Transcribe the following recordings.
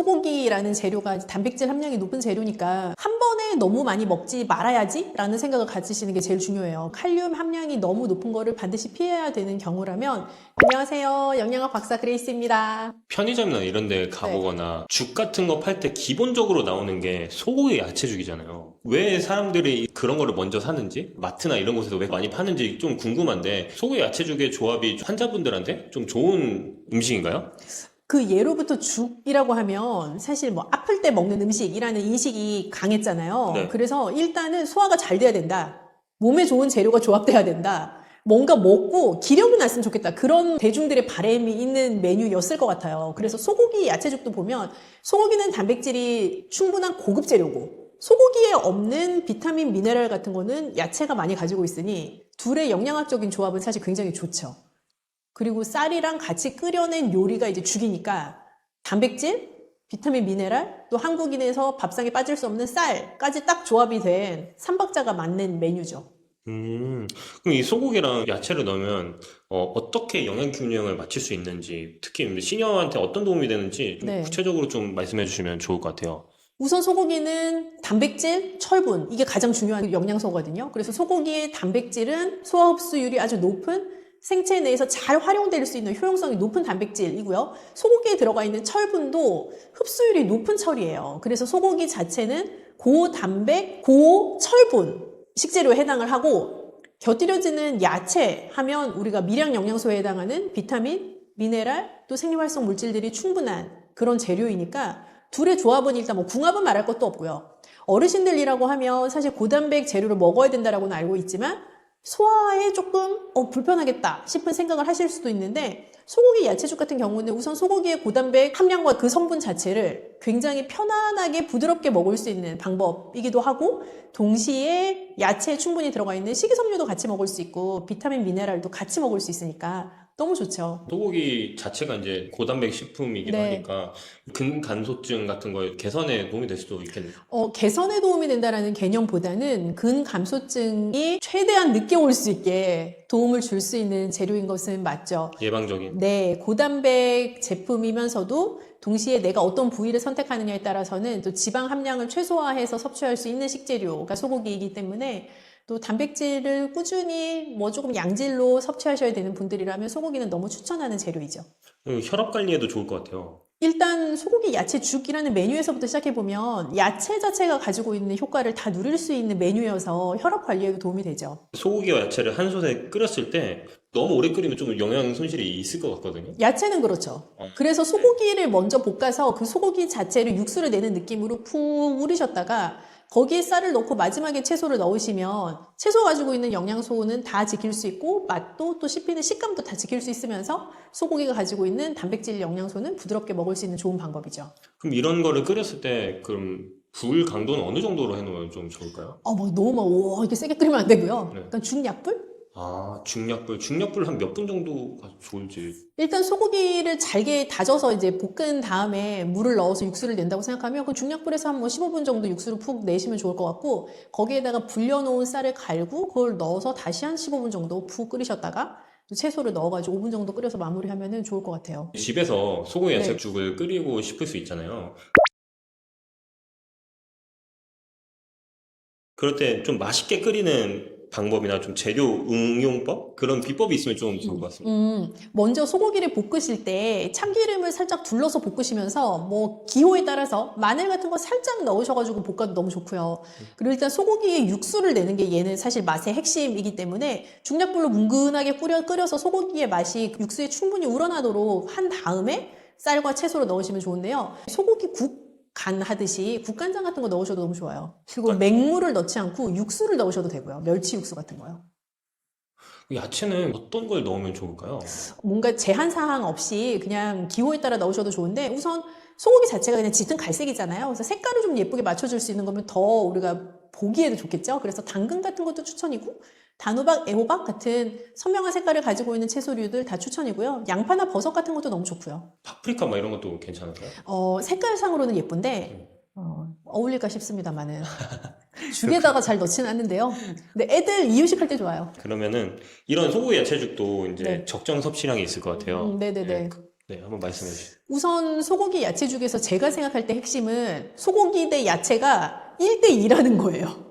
소고기라는 재료가 단백질 함량이 높은 재료니까 한 번에 너무 많이 먹지 말아야지 라는 생각을 가지시는 게 제일 중요해요. 칼륨 함량이 너무 높은 거를 반드시 피해야 되는 경우라면 안녕하세요. 영양학 박사 그레이스입니다. 편의점이나 이런 데 가보거나 죽 같은 거 팔 때 기본적으로 나오는 게 소고기 야채죽이잖아요. 왜 사람들이 그런 거를 먼저 사는지, 마트나 이런 곳에서 왜 많이 파는지 좀 궁금한데, 소고기 야채죽의 조합이 환자분들한테 좀 좋은 음식인가요? 그 예로부터 죽이라고 하면 사실 뭐 아플 때 먹는 음식이라는 인식이 강했잖아요. 네. 그래서 일단은 소화가 잘 돼야 된다. 몸에 좋은 재료가 조합돼야 된다. 뭔가 먹고 기력이 났으면 좋겠다. 그런 대중들의 바람이 있는 메뉴였을 것 같아요. 그래서 소고기 야채죽도 보면 소고기는 단백질이 충분한 고급 재료고 소고기에 없는 비타민, 미네랄 같은 거는 야채가 많이 가지고 있으니 둘의 영양학적인 조합은 사실 굉장히 좋죠. 그리고 쌀이랑 같이 끓여낸 요리가 이제 죽이니까 단백질, 비타민, 미네랄, 또 한국인에서 밥상에 빠질 수 없는 쌀까지 딱 조합이 된 삼박자가 맞는 메뉴죠. 그럼 이 소고기랑 야채를 넣으면 어떻게 영양 균형을 맞출 수 있는지, 특히 시니어한테 어떤 도움이 되는지 좀 네. 구체적으로 좀 말씀해 주시면 좋을 것 같아요. 우선 소고기는 단백질, 철분 이게 가장 중요한 영양소거든요. 그래서 소고기의 단백질은 소화 흡수율이 아주 높은 생체 내에서 잘 활용될 수 있는 효용성이 높은 단백질이고요. 소고기에 들어가 있는 철분도 흡수율이 높은 철이에요. 그래서 소고기 자체는 고단백, 고철분 식재료에 해당을 하고 곁들여지는 야채 하면 우리가 미량 영양소에 해당하는 비타민, 미네랄, 또 생리활성 물질들이 충분한 그런 재료이니까 둘의 조합은 일단 뭐 궁합은 말할 것도 없고요. 어르신들이라고 하면 사실 고단백 재료를 먹어야 된다라고는 알고 있지만 소화에 조금 불편하겠다 싶은 생각을 하실 수도 있는데 소고기 야채죽 같은 경우는 우선 소고기의 고단백 함량과 그 성분 자체를 굉장히 편안하게 부드럽게 먹을 수 있는 방법이기도 하고 동시에 야채에 충분히 들어가 있는 식이섬유도 같이 먹을 수 있고 비타민, 미네랄도 같이 먹을 수 있으니까 너무 좋죠. 소고기 자체가 이제 고단백 식품이기도 네. 하니까 근감소증 같은 거 개선에 도움이 될 수도 있겠네요. 개선에 도움이 된다라는 개념보다는 근감소증이 최대한 늦게 올 수 있게 도움을 줄 수 있는 재료인 것은 맞죠. 예방적인. 네, 고단백 제품이면서도 동시에 내가 어떤 부위를 선택하느냐에 따라서는 또 지방 함량을 최소화해서 섭취할 수 있는 식재료가 소고기이기 때문에 또 단백질을 꾸준히 뭐 조금 양질로 섭취하셔야 되는 분들이라면 소고기는 너무 추천하는 재료이죠. 혈압 관리에도 좋을 것 같아요. 일단 소고기 야채죽이라는 메뉴에서부터 시작해보면 야채 자체가 가지고 있는 효과를 다 누릴 수 있는 메뉴여서 혈압 관리에도 도움이 되죠. 소고기와 야채를 한 솥에 끓였을 때 너무 오래 끓이면 좀 영양 손실이 있을 것 같거든요. 야채는 그렇죠. 그래서 소고기를 먼저 볶아서 그 소고기 자체를 육수를 내는 느낌으로 푹 우리셨다가 거기에 쌀을 넣고 마지막에 채소를 넣으시면 채소 가지고 있는 영양소는 다 지킬 수 있고 맛도 또 씹히는 식감도 다 지킬 수 있으면서 소고기가 가지고 있는 단백질 영양소는 부드럽게 먹을 수 있는 좋은 방법이죠. 그럼 이런 거를 끓였을 때 그럼 불 강도는 어느 정도로 해놓으면 좀 좋을까요? 뭐 너무 와 이렇게 세게 끓이면 안 되고요. 네. 약간 중약불? 중약불 한 몇 분 정도가 좋을지. 일단 소고기를 잘게 다져서 이제 볶은 다음에 물을 넣어서 육수를 낸다고 생각하면 그 중약불에서 한 뭐 15분 정도 육수를 푹 내시면 좋을 것 같고 거기에다가 불려놓은 쌀을 갈고 그걸 넣어서 다시 한 15분 정도 푹 끓이셨다가 또 채소를 넣어가지고 5분 정도 끓여서 마무리하면 좋을 것 같아요. 집에서 소고기 네. 야채죽을 끓이고 싶을 수 있잖아요. 그럴 때 좀 맛있게 끓이는 방법이나 좀 재료 응용법? 그런 비법이 있으면 좀 좋을 것 같습니다. 먼저 소고기를 볶으실 때 참기름을 살짝 둘러서 볶으시면서 뭐 기호에 따라서 마늘 같은 거 살짝 넣으셔가지고 볶아도 너무 좋고요. 그리고 일단 소고기에 육수를 내는 게 얘는 사실 맛의 핵심이기 때문에 중약불로 뭉근하게 끓여서 소고기의 맛이 육수에 충분히 우러나도록 한 다음에 쌀과 채소를 넣으시면 좋은데요. 소고기 간 하듯이 국간장 같은 거 넣으셔도 너무 좋아요. 그리고 맹물을 넣지 않고 육수를 넣으셔도 되고요. 멸치 육수 같은 거요. 야채는 어떤 걸 넣으면 좋을까요? 뭔가 제한 사항 없이 그냥 기호에 따라 넣으셔도 좋은데 우선 소고기 자체가 그냥 짙은 갈색이잖아요. 그래서 색깔을 좀 예쁘게 맞춰줄 수 있는 거면 더 우리가 보기에도 좋겠죠. 그래서 당근 같은 것도 추천이고 단호박, 애호박 같은 선명한 색깔을 가지고 있는 채소류들 다 추천이고요. 양파나 버섯 같은 것도 너무 좋고요. 파프리카 막 이런 것도 괜찮을까요? 색깔상으로는 예쁜데 어울릴까 싶습니다만은 죽에다가 잘 넣지는 않는데요. 근데 애들 이유식 할 때 좋아요. 그러면은 이런 소고기 야채죽도 이제 네. 적정 섭취량이 있을 것 같아요. 네네네. 네, 네, 한번 말씀해 주시죠. 우선 소고기 야채죽에서 제가 생각할 때 핵심은 소고기 대 야채가 1대2라는 거예요.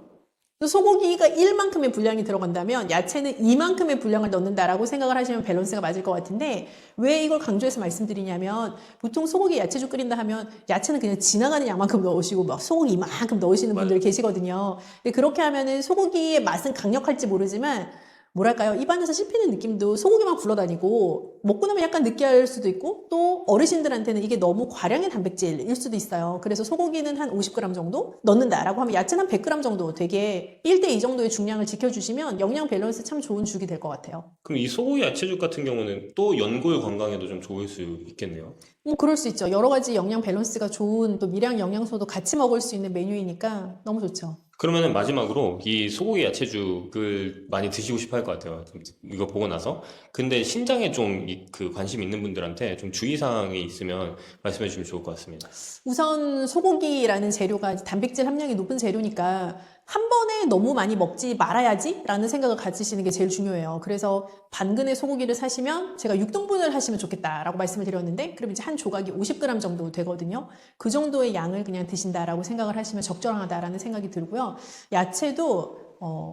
소고기가 1만큼의 분량이 들어간다면 야채는 2만큼의 분량을 넣는다라고 생각을 하시면 밸런스가 맞을 것 같은데 왜 이걸 강조해서 말씀드리냐면 보통 소고기 야채죽 끓인다 하면 야채는 그냥 지나가는 양만큼 넣으시고 막 소고기 이만큼 넣으시는 분들 계시거든요. 근데 그렇게 하면은 소고기의 맛은 강력할지 모르지만 뭐랄까요? 입안에서 씹히는 느낌도 소고기만 굴러다니고 먹고 나면 약간 느끼할 수도 있고 또 어르신들한테는 이게 너무 과량의 단백질일 수도 있어요. 그래서 소고기는 한 50g 정도 넣는다라고 하면 야채는 한 100g 정도 되게 1대2 정도의 중량을 지켜주시면 영양 밸런스 참 좋은 죽이 될 것 같아요. 그럼 이 소고기 야채죽 같은 경우는 또 연골 건강에도 좀 좋을 수 있겠네요. 뭐 그럴 수 있죠. 여러 가지 영양 밸런스가 좋은 또 미량 영양소도 같이 먹을 수 있는 메뉴이니까 너무 좋죠. 그러면은 마지막으로 이 소고기 야채죽을 많이 드시고 싶어 할 것 같아요. 이거 보고 나서. 근데 신장에 좀 그 관심 있는 분들한테 좀 주의사항이 있으면 말씀해 주시면 좋을 것 같습니다. 우선 소고기라는 재료가 단백질 함량이 높은 재료니까 한 번에 너무 많이 먹지 말아야지 라는 생각을 가지시는 게 제일 중요해요. 그래서 반근의 소고기를 사시면 제가 6등분을 하시면 좋겠다라고 말씀을 드렸는데 그럼 이제 한 조각이 50g 정도 되거든요. 그 정도의 양을 그냥 드신다라고 생각을 하시면 적절하다라는 생각이 들고요. 야채도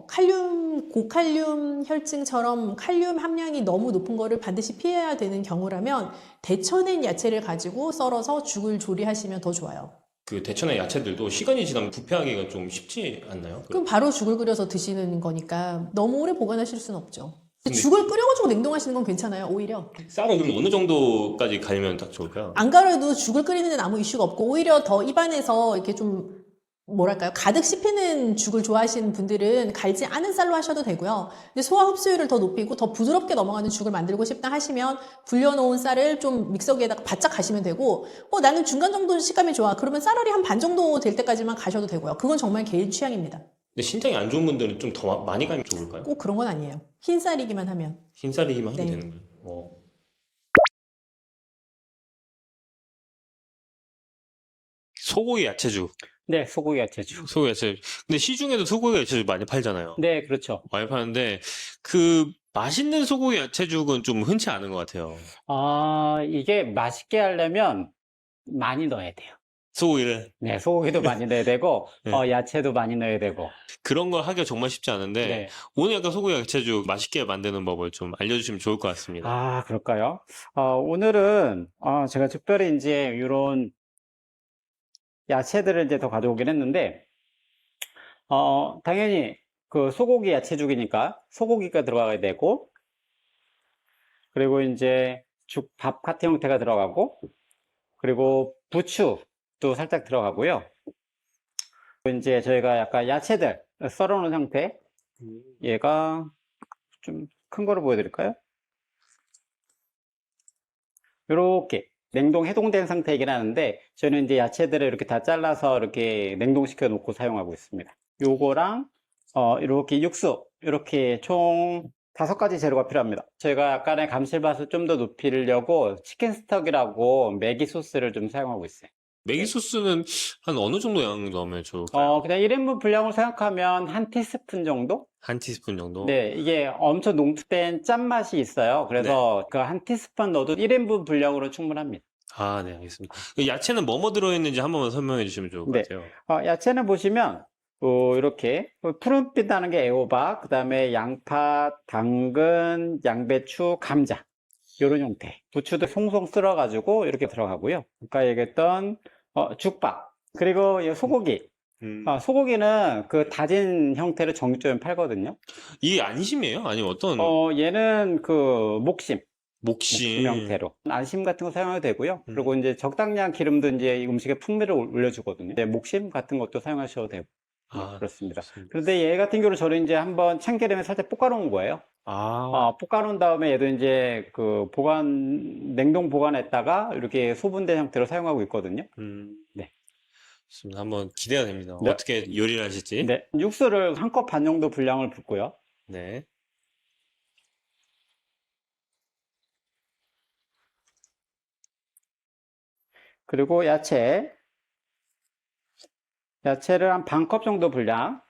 칼륨, 고칼륨 혈증처럼 칼륨 함량이 너무 높은 거를 반드시 피해야 되는 경우라면 데쳐낸 야채를 가지고 썰어서 죽을 조리하시면 더 좋아요. 그 데쳐낸 야채들도 시간이 지나면 부패하기가 좀 쉽지 않나요? 그럼 바로 죽을 끓여서 드시는 거니까 너무 오래 보관하실 수는 없죠. 근데- 죽을 끓여가지고 냉동하시는 건 괜찮아요, 오히려. 쌀은 그럼 어느 정도까지 갈면 딱 좋을까요? 안 갈아도 죽을 끓이는 데는 아무 이슈가 없고 오히려 더 입안에서 이렇게 좀 뭐랄까요 가득 씹히는 죽을 좋아하시는 분들은 갈지 않은 쌀로 하셔도 되고요. 근데 소화 흡수율을 더 높이고 더 부드럽게 넘어가는 죽을 만들고 싶다 하시면 불려놓은 쌀을 좀 믹서기에다가 바짝 가시면 되고 나는 중간 정도 식감이 좋아 그러면 쌀알이 한 반 정도 될 때까지만 가셔도 되고요. 그건 정말 개인 취향입니다. 근데 신장이 안 좋은 분들은 좀 더 많이 가면 좋을까요? 꼭 그런 건 아니에요. 흰 쌀이기만 하면. 흰쌀이기만 하면 네. 되는 거예요. 소고기 야채죽. 네, 소고기 야채죽. 소고기 야채. 근데 시중에도 소고기 야채죽 많이 팔잖아요. 네, 그렇죠. 많이 파는데 그 맛있는 소고기 야채죽은 좀 흔치 않은 것 같아요. 이게 맛있게 하려면 많이 넣어야 돼요. 소고기를 네, 소고기도 많이 넣어야 되고, 네. 야채도 많이 넣어야 되고. 그런 걸 하기가 정말 쉽지 않은데 네. 오늘 약간 소고기 야채죽 맛있게 만드는 법을 좀 알려주시면 좋을 것 같습니다. 그럴까요? 오늘은, 제가 특별히 이제 이런 야채들을 이제 더 가져오긴 했는데, 당연히 그 소고기 야채죽이니까 소고기가 들어가야 되고, 그리고 이제 밥 같은 형태가 들어가고, 그리고 부추도 살짝 들어가고요. 이제 저희가 약간 야채들 썰어 놓은 상태. 얘가 좀 큰 거로 보여드릴까요? 이렇게 냉동 해동된 상태이긴 하는데 저는 이제 야채들을 이렇게 다 잘라서 이렇게 냉동시켜 놓고 사용하고 있습니다. 요거랑 이렇게 육수 이렇게 총 5가지 재료가 필요합니다. 저희가 약간의 감칠맛을 좀 더 높이려고 치킨 스톡이라고 매기 소스를 좀 사용하고 있어요. 매기 소스는 한 어느 정도 양 넣으면 좋을까요? 그냥 1인분 분량을 생각하면 한 티스푼 정도? 한 티스푼 정도? 네, 이게 엄청 농축된 짠맛이 있어요. 그래서 그 한 티스푼 넣어도 1인분 분량으로 충분합니다. 아, 네, 알겠습니다. 그 야채는 뭐뭐 들어있는지 한 번만 설명해 주시면 좋을 것 네. 같아요. 야채는 보시면 이렇게 푸른빛 나는 게 애호박, 그 다음에 양파, 당근, 양배추, 감자 이런 형태. 부추도 송송 썰어가지고 이렇게 들어가고요. 아까 얘기했던 죽밥, 그리고 이 소고기. 소고기는 그 다진 형태로 정육점에 팔거든요. 이게 안심이에요? 아니면 어떤 얘는 그 목심 목심? 형태로 안심 같은 거 사용해도 되고요. 그리고 이제 적당량 기름도 이제 이 음식에 풍미를 올려주거든요. 이제 목심 같은 것도 사용하셔도 되고. 그렇습니다. 좋습니다. 그런데 얘 같은 경우는 저는 이제 한번 참기름에 살짝 볶아놓은 거예요. 볶아놓은 다음에 얘도 이제 그 냉동 보관했다가 이렇게 소분된 형태로 사용하고 있거든요. 네. 좋습니다. 한번 기대가 됩니다. 네. 어떻게 요리를 하실지. 네. 육수를 한 컵 반 정도 분량을 붓고요. 네. 그리고 야채를 한 반 컵 정도 분량.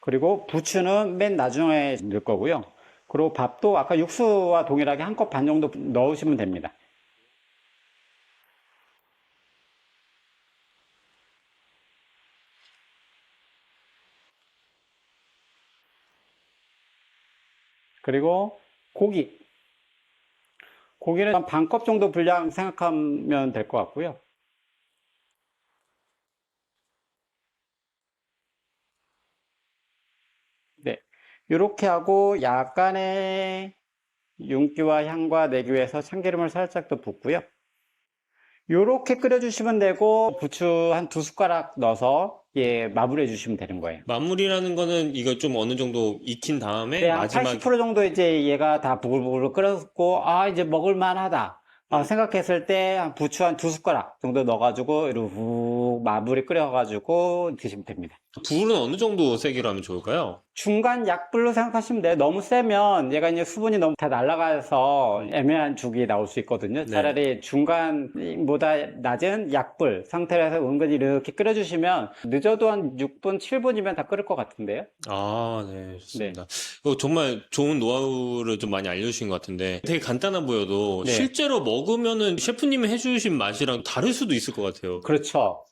그리고 부추는 맨 나중에 넣을 거고요. 그리고 밥도 아까 육수와 동일하게 한 컵 반 정도 넣으시면 됩니다. 그리고 고기는 한 반 컵 정도 분량 생각하면 될 것 같고요. 네, 이렇게 하고 약간의 윤기와 향과 내기 위해서 참기름을 살짝 더 붓고요. 이렇게 끓여주시면 되고 부추 한 2숟가락 넣어서 마무리해 주시면 되는 거예요. 마무리라는 거는 이거 좀 어느 정도 익힌 다음에 네, 한 마지막 80% 정도 이제 얘가 다 부글부글 끓었고, 이제 먹을만하다. 생각했을 때 부추 한 2숟가락 정도 넣어가지고 이렇게 후 마무리 끓여가지고 드시면 됩니다. 불은 어느 정도 세기로 하면 좋을까요? 중간 약불로 생각하시면 돼요. 너무 세면 얘가 이제 수분이 너무 다 날아가서 애매한 죽이 나올 수 있거든요. 네. 차라리 중간보다 낮은 약불 상태에서 은근히 이렇게 끓여주시면 늦어도 한 6분, 7분이면 다 끓을 것 같은데요. 아, 네, 좋습니다. 이거 정말 좋은 노하우를 좀 많이 알려주신 것 같은데 되게 간단한 보여도 네. 실제로 먹으면은 셰프님이 해주신 맛이랑 다를 수도 있을 것 같아요. 그렇죠.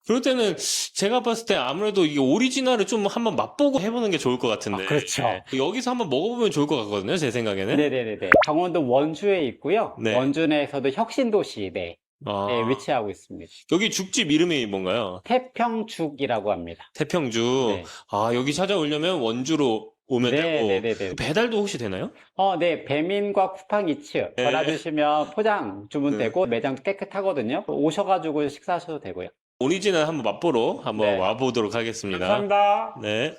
그럴 때는 제가 봤을 때 아무래도 이게 오리지널을 좀 한번 맛보고 해보는 게 좋을 것 같은데. 그렇죠. 네. 여기서 한번 먹어보면 좋을 것 같거든요, 제 생각에는. 네네네네. 강원도 원주에 있고요. 네. 원주 내에서도 혁신도시 내에 아, 위치하고 있습니다. 여기 죽집 이름이 뭔가요? 태평죽이라고 합니다. 태평주. 네. 아, 여기 찾아오려면 원주로 오면 되고. 네네네네. 배달도 혹시 되나요? 네. 배민과 쿠팡 이츠 네. 전화 주시면 포장 주문되고 네. 매장도 깨끗하거든요. 오셔가지고 식사하셔도 되고요. 오리지널 한번 맛보러 한번 네. 와보도록 하겠습니다. 감사합니다. 네.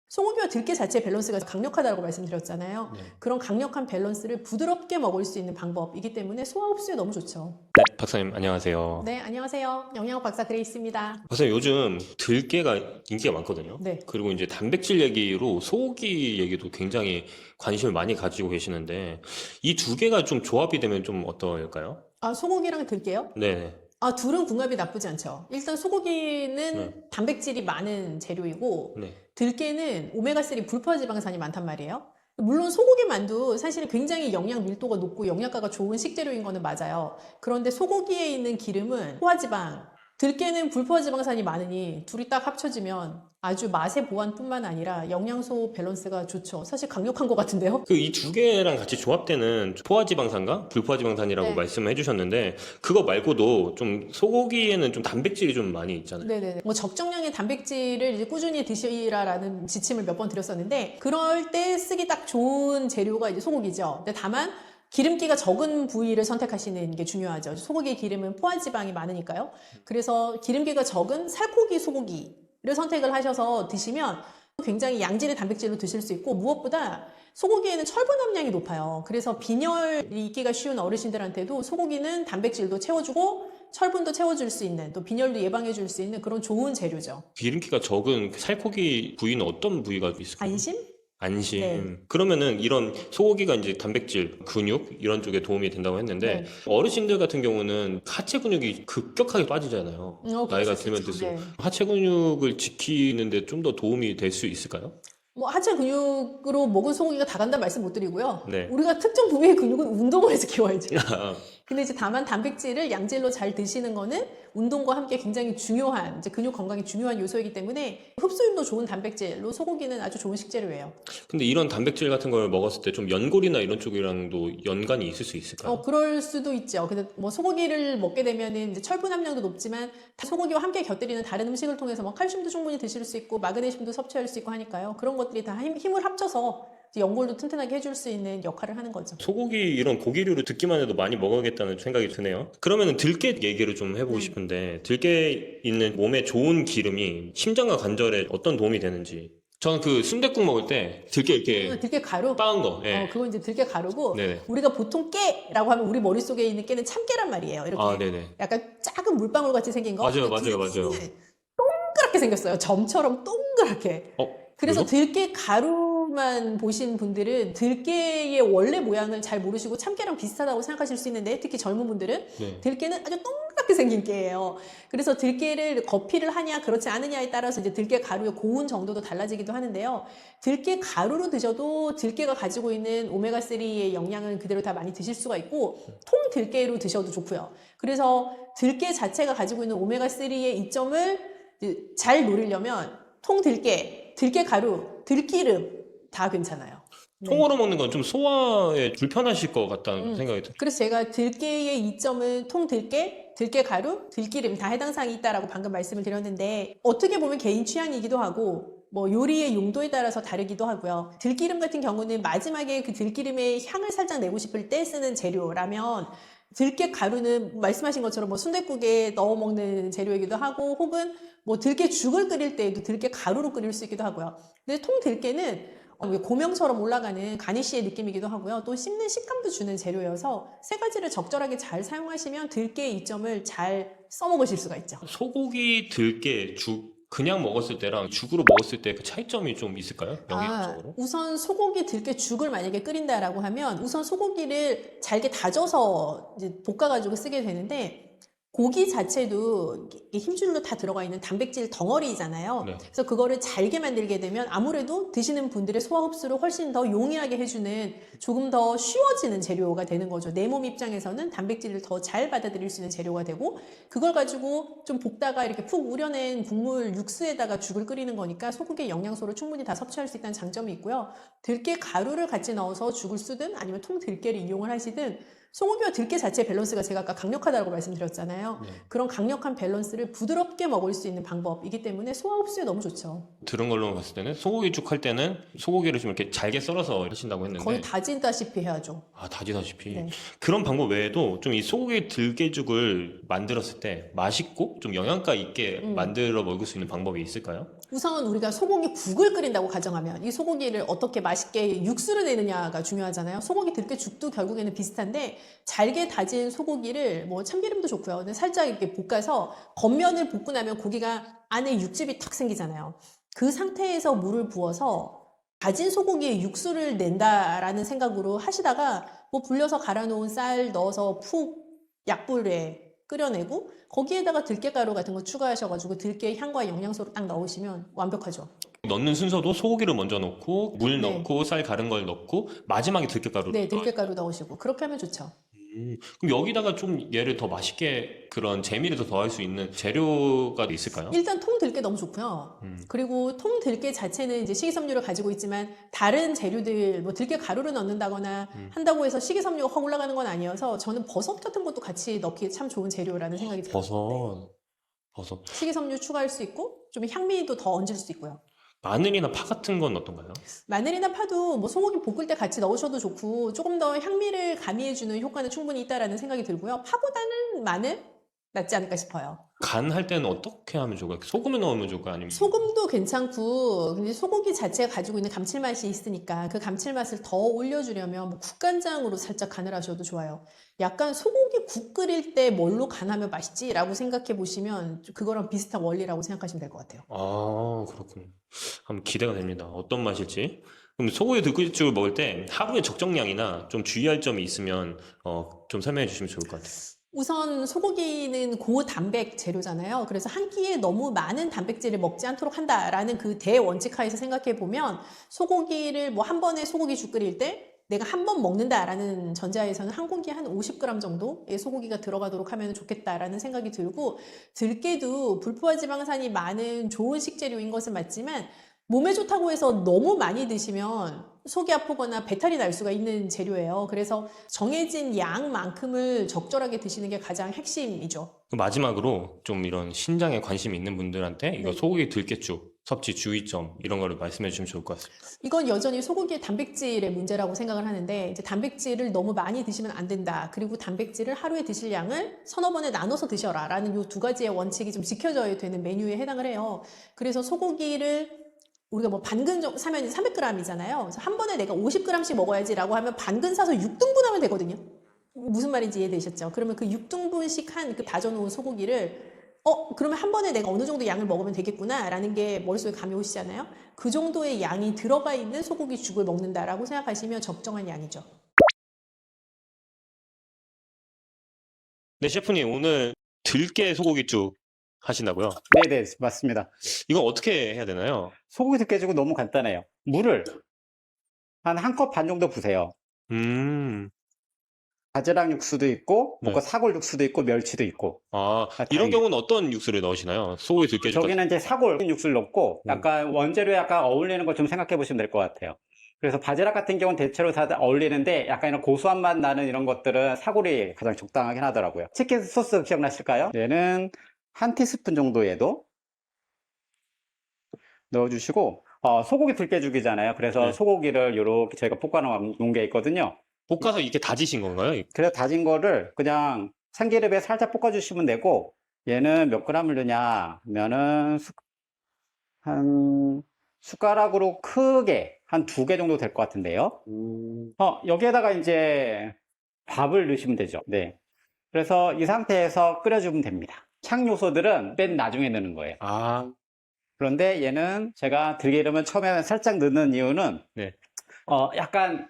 소고기와 들깨 자체의 밸런스가 강력하다고 말씀드렸잖아요. 네. 그런 강력한 밸런스를 부드럽게 먹을 수 있는 방법이기 때문에 소화 흡수에 너무 좋죠. 네, 박사님 안녕하세요. 네, 안녕하세요. 영양학 박사 그레이스입니다. 박사님 요즘 들깨가 인기가 많거든요. 네. 그리고 이제 단백질 얘기로 소고기 얘기도 굉장히 관심을 많이 가지고 계시는데 이 두 개가 좀 조합이 되면 좀 어떨까요? 소고기랑 들깨요? 네. 둘은 궁합이 나쁘지 않죠. 일단 소고기는 네. 단백질이 많은 재료이고 네. 들깨는 오메가3 불포화지방산이 많단 말이에요. 물론 소고기만도 사실 굉장히 영양 밀도가 높고 영양가가 좋은 식재료인 거는 맞아요. 그런데 소고기에 있는 기름은 포화지방, 들깨는 불포화지방산이 많으니 둘이 딱 합쳐지면 아주 맛의 보완뿐만 아니라 영양소 밸런스가 좋죠. 사실 강력한 것 같은데요. 그 이 두 개랑 같이 조합되는 포화지방산과 불포화지방산이라고 네. 말씀을 해주셨는데 그거 말고도 좀 소고기에는 좀 단백질이 좀 많이 있잖아요. 네네네. 뭐 적정량의 단백질을 이제 꾸준히 드시라라는 지침을 몇 번 드렸었는데 그럴 때 쓰기 딱 좋은 재료가 이제 소고기죠. 근데 다만 기름기가 적은 부위를 선택하시는 게 중요하죠. 소고기 기름은 포화지방이 많으니까요. 그래서 기름기가 적은 살코기 소고기를 선택을 하셔서 드시면 굉장히 양질의 단백질로 드실 수 있고 무엇보다 소고기에는 철분 함량이 높아요. 그래서 빈혈이 있기가 쉬운 어르신들한테도 소고기는 단백질도 채워주고 철분도 채워줄 수 있는 또 빈혈도 예방해줄 수 있는 그런 좋은 재료죠. 기름기가 적은 살코기 부위는 어떤 부위가 있을까요? 안심? 안심. 네. 그러면은 이런 소고기가 이제 단백질, 근육 이런 쪽에 도움이 된다고 했는데 네. 어르신들 같은 경우는 하체 근육이 급격하게 빠지잖아요. 나이가 그럴 수 들면 있죠. 들수록 네. 하체 근육을 지키는데 좀 더 도움이 될 수 있을까요? 뭐 하체 근육으로 먹은 소고기가 다 간다는 말씀 못 드리고요. 네. 우리가 특정 부위의 근육은 운동을 해서 키워야죠. 근데 이제 다만 단백질을 양질로 잘 드시는 거는 운동과 함께 굉장히 중요한 이제 근육 건강에 중요한 요소이기 때문에 흡수율도 좋은 단백질로 소고기는 아주 좋은 식재료예요. 근데 이런 단백질 같은 걸 먹었을 때 좀 연골이나 이런 쪽이랑도 연관이 있을 수 있을까요? 그럴 수도 있죠. 근데 뭐 소고기를 먹게 되면은 이제 철분 함량도 높지만 소고기와 함께 곁들이는 다른 음식을 통해서 뭐 칼슘도 충분히 드실 수 있고 마그네슘도 섭취할 수 있고 하니까요. 그런 것들이 다 힘을 합쳐서 연골도 튼튼하게 해줄 수 있는 역할을 하는 거죠. 소고기 이런 고기류를 듣기만 해도 많이 먹어야겠다는 생각이 드네요. 그러면은 들깨 얘기를 좀 해보고 싶은데 들깨 있는 몸에 좋은 기름이 심장과 관절에 어떤 도움이 되는지. 저는 그 순댓국 먹을 때 들깨 이렇게 들깨 가루? 빻은 거. 예. 그건 이제 들깨 가루고 네네. 우리가 보통 깨라고 하면 우리 머릿속에 있는 깨는 참깨란 말이에요. 이렇게 아, 네네. 약간 작은 물방울 같이 생긴 거. 맞아요, 근데 맞아요, 맞아요. 동그랗게 생겼어요. 점처럼 동그랗게. 그래서 그래요? 들깨 가루만 보신 분들은 들깨의 원래 모양을 잘 모르시고 참깨랑 비슷하다고 생각하실 수 있는데 특히 젊은 분들은 네. 들깨는 아주 동그랗게 새까맣게 생긴 깨예요. 그래서 들깨를 거피를 하냐 그렇지 않느냐에 따라서 이제 들깨 가루의 고운 정도도 달라지기도 하는데요. 들깨 가루로 드셔도 들깨가 가지고 있는 오메가3의 영양은 그대로 다 많이 드실 수가 있고 통 들깨로 드셔도 좋고요. 그래서 들깨 자체가 가지고 있는 오메가3의 이점을 잘 노리려면 통 들깨, 들깨 가루, 들기름 다 괜찮아요. 네. 통으로 먹는 건 좀 소화에 불편하실 것 같다는 생각이 들어요. 그래서 제가 들깨의 이점은 통 들깨, 들깨 가루, 들기름 다 해당 사항이 있다라고 방금 말씀을 드렸는데 어떻게 보면 개인 취향이기도 하고 뭐 요리의 용도에 따라서 다르기도 하고요. 들기름 같은 경우는 마지막에 그 들기름의 향을 살짝 내고 싶을 때 쓰는 재료라면 들깨 가루는 말씀하신 것처럼 뭐 순댓국에 넣어 먹는 재료이기도 하고 혹은 뭐 들깨 죽을 끓일 때에도 들깨 가루로 끓일 수 있기도 하고요. 근데 통 들깨는 고명처럼 올라가는 가니쉬의 느낌이기도 하고요. 또 씹는 식감도 주는 재료여서 세 가지를 적절하게 잘 사용하시면 들깨의 이점을 잘 써먹으실 수가 있죠. 소고기, 들깨, 죽 그냥 먹었을 때랑 죽으로 먹었을 때 그 차이점이 좀 있을까요? 영양적으로? 우선 소고기 들깨 죽을 만약에 끓인다라고 하면 우선 소고기를 잘게 다져서 이제 볶아가지고 쓰게 되는데 고기 자체도 힘줄로 다 들어가 있는 단백질 덩어리잖아요. 네. 그래서 그거를 잘게 만들게 되면 아무래도 드시는 분들의 소화 흡수를 훨씬 더 용이하게 해주는 조금 더 쉬워지는 재료가 되는 거죠. 내 몸 입장에서는 단백질을 더 잘 받아들일 수 있는 재료가 되고 그걸 가지고 좀 볶다가 이렇게 푹 우려낸 국물 육수에다가 죽을 끓이는 거니까 소고기의 영양소를 충분히 다 섭취할 수 있다는 장점이 있고요. 들깨 가루를 같이 넣어서 죽을 쓰든 아니면 통 들깨를 이용을 하시든 소고기와 들깨 자체의 밸런스가 제가 아까 강력하다고 말씀드렸잖아요. 네. 그런 강력한 밸런스를 부드럽게 먹을 수 있는 방법이기 때문에 소화 흡수에 너무 좋죠. 들은 걸로 봤을 때는 소고기죽 할 때는 소고기를 좀 이렇게 잘게 썰어서 하신다고 했는데 거의 다진다시피 해야죠. 다지다시피 네. 그런 방법 외에도 좀 이 소고기 들깨죽을 만들었을 때 맛있고 좀 영양가 있게 만들어 먹을 수 있는 방법이 있을까요? 우선 우리가 소고기 국을 끓인다고 가정하면 이 소고기를 어떻게 맛있게 육수를 내느냐가 중요하잖아요. 소고기 들깨죽도 결국에는 비슷한데 잘게 다진 소고기를 뭐 참기름도 좋고요. 근데 살짝 이렇게 볶아서 겉면을 볶고 나면 고기가 안에 육즙이 탁 생기잖아요. 그 상태에서 물을 부어서 다진 소고기에 육수를 낸다라는 생각으로 하시다가 뭐 불려서 갈아놓은 쌀 넣어서 푹 약불에 끓여내고 거기에다가 들깨가루 같은 거 추가하셔가지고 들깨 향과 영양소를 딱 넣으시면 완벽하죠. 넣는 순서도 소고기를 먼저 넣고 물 네. 넣고 쌀 갈은 걸 넣고 마지막에 들깨가루 네, 들깨가루 넣으시고 그렇게 하면 좋죠. 그럼 여기다가 좀 얘를 더 맛있게 그런 재미를 더 더할 수 있는 재료가 있을까요? 일단 통 들깨 너무 좋고요. 그리고 통 들깨 자체는 이제 식이섬유를 가지고 있지만 다른 재료들 뭐 들깨 가루를 넣는다거나 한다고 해서 식이섬유가 확 올라가는 건 아니어서 저는 버섯 같은 것도 같이 넣기에 참 좋은 재료라는 생각이 들어요. 버섯. 식이섬유 추가할 수 있고 좀 향미도 더 얹을 수 있고요. 마늘이나 파 같은 건 어떤가요? 마늘이나 파도 뭐 소고기 볶을 때 같이 넣으셔도 좋고 조금 더 향미를 가미해주는 효과는 충분히 있다라는 생각이 들고요. 파보다는 마늘 낫지 않을까 싶어요. 간 할 때는 어떻게 하면 좋을까요? 소금을 넣으면 좋을까요? 아니면 소금도 괜찮고 근데 소고기 자체가 가지고 있는 감칠맛이 있으니까 그 감칠맛을 더 올려주려면 뭐 국간장으로 살짝 간을 하셔도 좋아요. 약간 소고기 국 끓일 때 뭘로 간하면 맛있지? 라고 생각해 보시면 그거랑 비슷한 원리라고 생각하시면 될 것 같아요. 아, 그렇군요. 한번 기대가 됩니다. 어떤 맛일지. 그럼 소고기 들깨죽을 먹을 때 하루에 적정량이나 좀 주의할 점이 있으면 좀 설명해 주시면 좋을 것 같아요. 우선 소고기는 고단백 재료잖아요. 그래서 한 끼에 너무 많은 단백질을 먹지 않도록 한다라는 그 대원칙 하에서 생각해 보면 소고기를 뭐 한 번에 소고기 죽 끓일 때 내가 한 번 먹는다라는 전자에서는 한 공기에 한 50g 정도의 소고기가 들어가도록 하면 좋겠다라는 생각이 들고 들깨도 불포화 지방산이 많은 좋은 식재료인 것은 맞지만 몸에 좋다고 해서 너무 많이 드시면 속이 아프거나 배탈이 날 수가 있는 재료예요. 그래서 정해진 양만큼을 적절하게 드시는 게 가장 핵심이죠. 마지막으로 좀 이런 신장에 관심이 있는 분들한테 이거 네. 소고기 들깨죽 섭취 주의점 이런 거를 말씀해 주시면 좋을 것 같습니다. 이건 여전히 소고기의 단백질의 문제라고 생각을 하는데 이제 단백질을 너무 많이 드시면 안 된다. 그리고 단백질을 하루에 드실 양을 서너 번에 나눠서 드셔라 라는 이 두 가지의 원칙이 좀 지켜져야 되는 메뉴에 해당을 해요. 그래서 소고기를 우리가 뭐 반근 정도 사면 300g이잖아요. 그래서 한 번에 내가 50g씩 먹어야지라고 하면 반근 사서 6등분 하면 되거든요. 무슨 말인지 이해되셨죠? 그러면 그 6등분씩 한 그 다져놓은 소고기를 그러면 한 번에 내가 어느 정도 양을 먹으면 되겠구나라는 게 머릿속에 감이 오시잖아요. 그 정도의 양이 들어가 있는 소고기 죽을 먹는다라고 생각하시면 적정한 양이죠. 네, 셰프님 오늘 들깨 소고기죽 하신다고요? 네네, 맞습니다. 이거 어떻게 해야 되나요? 소고기 들깨죽은 너무 간단해요. 물을 한 1컵 반 정도 부으세요. 바지락 육수도 있고, 네. 사골 육수도 있고, 멸치도 있고. 이런 다행이네. 경우는 어떤 육수를 넣으시나요? 소고기 들깨죽 같은. 저기는 이제 사골 육수를 넣고, 약간 원재료에 약간 어울리는 걸 좀 생각해 보시면 될 것 같아요. 그래서 바지락 같은 경우는 대체로 다 어울리는데, 약간 이런 고소한 맛 나는 이런 것들은 사골이 가장 적당하긴 하더라고요. 치킨 소스 기억나실까요? 얘는 한 티스푼 정도에도 넣어주시고, 소고기 들깨죽이잖아요. 그래서 네. 소고기를 이렇게 저희가 볶아 놓은 게 있거든요. 볶아서 이렇게 다지신 건가요? 그래서 다진 거를 그냥 참기름에 살짝 볶아주시면 되고, 얘는 몇 그램을 넣냐 하면은 한 숟가락으로 크게 한 2개 정도 될 것 같은데요. 여기에다가 이제 밥을 넣으시면 되죠. 네. 그래서 이 상태에서 끓여주면 됩니다. 향 요소들은 맨 나중에 넣는 거예요. 그런데 얘는 제가 들기름을 처음에 살짝 넣는 이유는 네. 약간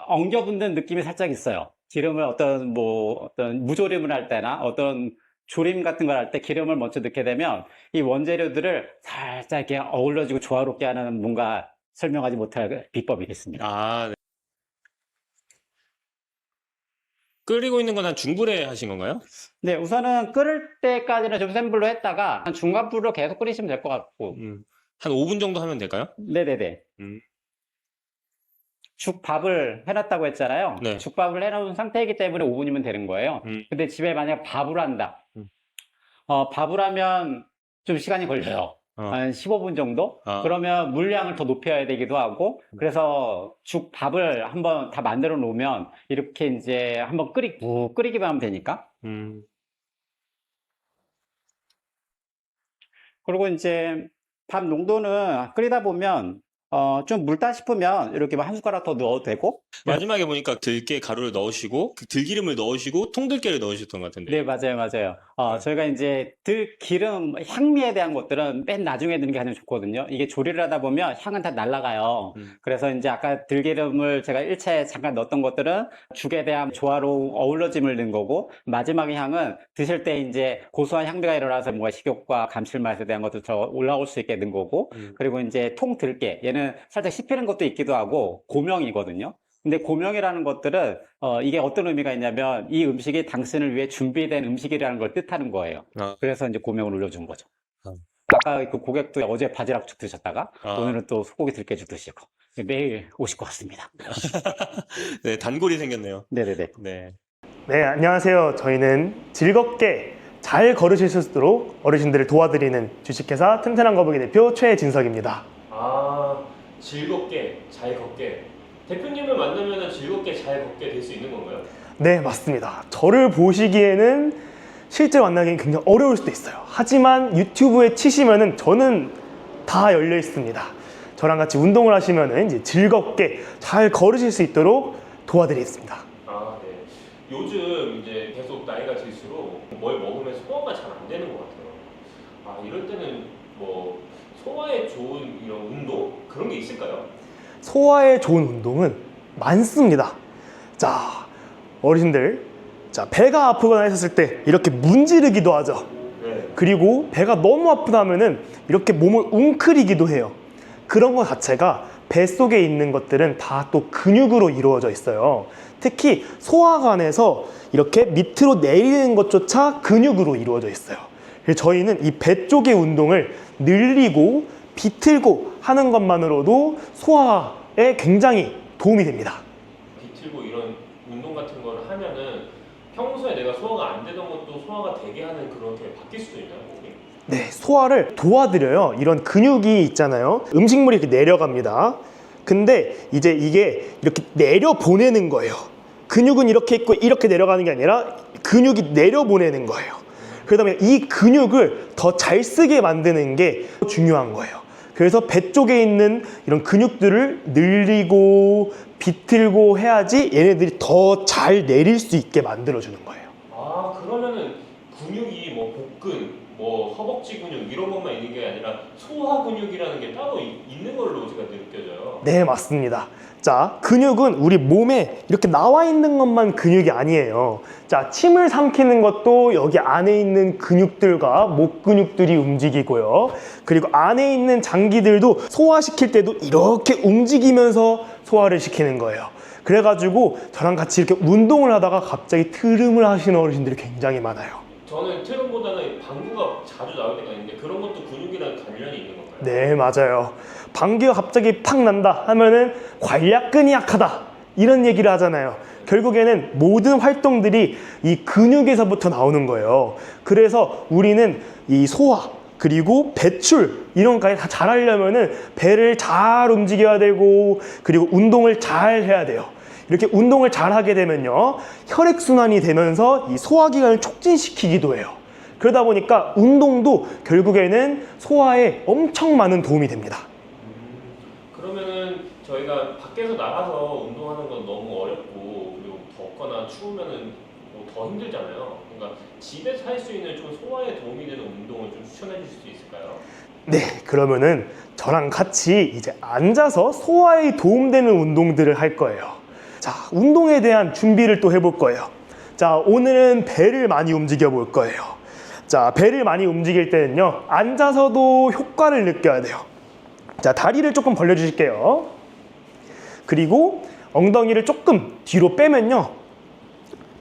엉겨붙는 느낌이 살짝 있어요. 기름을 어떤 무조림을 할 때나 어떤 조림 같은 걸 할 때 기름을 먼저 넣게 되면 이 원재료들을 살짝 이렇게 어우러지고 조화롭게 하는 뭔가 설명하지 못할 비법이 있습니다. 네. 끓이고 있는 건 한 중불에 하신 건가요? 네, 우선은 끓을 때까지는 좀 센 불로 했다가 한 중간불로 계속 끓이시면 될 것 같고. 한 5분 정도 하면 될까요? 네네네. 죽밥을 해놨다고 했잖아요. 네. 죽밥을 해놓은 상태이기 때문에 5분이면 되는 거예요. 근데 집에 만약 밥을 한다. 밥을 하면 좀 시간이 걸려요. 한 15분 정도? 그러면 물량을 더 높여야 되기도 하고, 그래서 죽밥을 한번 다 만들어 놓으면 이렇게 이제 한번 끓이기만 하면 되니까. 그리고 이제 밥 농도는 끓이다 보면 좀 묽다 싶으면 이렇게 한 숟가락 더 넣어도 되고. 마지막에 보니까 들깨 가루를 넣으시고 그 들기름을 넣으시고 통들깨를 넣으셨던 것 같은데. 네, 맞아요. 저희가 이제 들기름, 향미에 대한 것들은 맨 나중에 넣는 게 가장 좋거든요. 이게 조리를 하다 보면 향은 다 날아가요. 그래서 이제 아까 들기름을 제가 1차에 잠깐 넣었던 것들은 죽에 대한 조화로운 어우러짐을 넣은 거고, 마지막의 향은 드실 때 이제 고소한 향미가 일어나서 뭔가 식욕과 감칠맛에 대한 것도 더 올라올 수 있게 넣은 거고, 그리고 이제 통들깨, 얘는 살짝 씹히는 것도 있기도 하고 고명이거든요. 근데 고명이라는 것들은 이게 어떤 의미가 있냐면 이 음식이 당신을 위해 준비된 음식이라는 걸 뜻하는 거예요. 그래서 이제 고명을 올려준 거죠. 아까 그 고객도 어제 바지락죽 드셨다가 오늘은 또 소고기 들깨죽 드시고 매일 오실 것 같습니다. 네, 단골이 생겼네요. 네네네. 네. 네, 안녕하세요. 저희는 즐겁게 잘 걸으실 수 있도록 어르신들을 도와드리는 주식회사 튼튼한 거북이 대표 최진석입니다. 즐겁게 잘 걷게. 대표님을 만나면 즐겁게 잘 걷게 될 수 있는 건가요? 네, 맞습니다. 저를 보시기에는 실제로 만나기엔 굉장히 어려울 수도 있어요. 하지만 유튜브에 치시면은 저는 다 열려 있습니다. 저랑 같이 운동을 하시면은 이제 즐겁게 잘 걸으실 수 있도록 도와드리겠습니다. 네. 요즘 이제 계속 나이가 들수록 뭘 먹으면 소화가 잘 안 되는 것 같아요. 이럴 때는 뭐 소화에 좋은 이런 운동 그런 게 있을까요? 소화에 좋은 운동은 많습니다. 자, 어르신들, 자, 배가 아프거나 했었을 때 이렇게 문지르기도 하죠. 네. 그리고 배가 너무 아프다 하면은 이렇게 몸을 웅크리기도 해요. 그런 것 자체가 뱃속에 있는 것들은 다 또 근육으로 이루어져 있어요. 특히 소화관에서 이렇게 밑으로 내리는 것조차 근육으로 이루어져 있어요. 그래서 저희는 이 배 쪽의 운동을 늘리고 비틀고 하는 것만으로도 소화에 굉장히 도움이 됩니다. 비틀고 이런 운동 같은 걸 하면은 평소에 내가 소화가 안 되던 것도 소화가 되게 하는 그렇게 바뀔 수도 있나요, 몸이? 네, 소화를 도와드려요. 이런 근육이 있잖아요. 음식물이 이렇게 내려갑니다. 근데 이제 이게 이렇게 내려보내는 거예요. 근육은 이렇게 있고 이렇게 내려가는 게 아니라 근육이 내려보내는 거예요. 그러다 보면 이 근육을 더 잘 쓰게 만드는 게 중요한 거예요. 그래서 배 쪽에 있는 이런 근육들을 늘리고 비틀고 해야지 얘네들이 더 잘 내릴 수 있게 만들어주는 거예요. 그러면은 근육이 뭐 복근, 뭐 허벅지 근육 이런 것만 있는 게 아니라 소화 근육이라는 게 따로 있는 걸로 제가 느껴져요. 네, 맞습니다. 자, 근육은 우리 몸에 이렇게 나와 있는 것만 근육이 아니에요. 자, 침을 삼키는 것도 여기 안에 있는 근육들과 목 근육들이 움직이고요. 그리고 안에 있는 장기들도 소화시킬 때도 이렇게 움직이면서 소화를 시키는 거예요. 그래가지고 저랑 같이 이렇게 운동을 하다가 갑자기 트름을 하시는 어르신들이 굉장히 많아요. 저는 트름보다는 방구가 자주 나올 때가 있는데 그런 것도 근육이랑 관련이 있는 건가요? 네, 맞아요. 방귀가 갑자기 팍 난다 하면은 관략근이 약하다 이런 얘기를 하잖아요. 결국에는 모든 활동들이 이 근육에서부터 나오는 거예요. 그래서 우리는 이 소화 그리고 배출 이런 것까지 다 잘하려면은 배를 잘 움직여야 되고 그리고 운동을 잘 해야 돼요. 이렇게 운동을 잘 하게 되면요, 혈액순환이 되면서 이 소화기관을 촉진시키기도 해요. 그러다 보니까 운동도 결국에는 소화에 엄청 많은 도움이 됩니다. 그러면은 저희가 밖에서 나가서 운동하는 건 너무 어렵고 그리고 덥거나 추우면은 뭐더 힘들잖아요. 그러니까 집에서 할 수 있는 좀 소화에 도움이 되는 운동을 좀 추천해 주실 수 있을까요? 네, 그러면은 저랑 같이 이제 앉아서 소화에 도움되는 운동들을 할 거예요. 자, 운동에 대한 준비를 또 해볼 거예요. 자, 오늘은 배를 많이 움직여 볼 거예요. 자, 배를 많이 움직일 때는요, 앉아서도 효과를 느껴야 돼요. 자, 다리를 조금 벌려 주실게요. 그리고 엉덩이를 조금 뒤로 빼면요,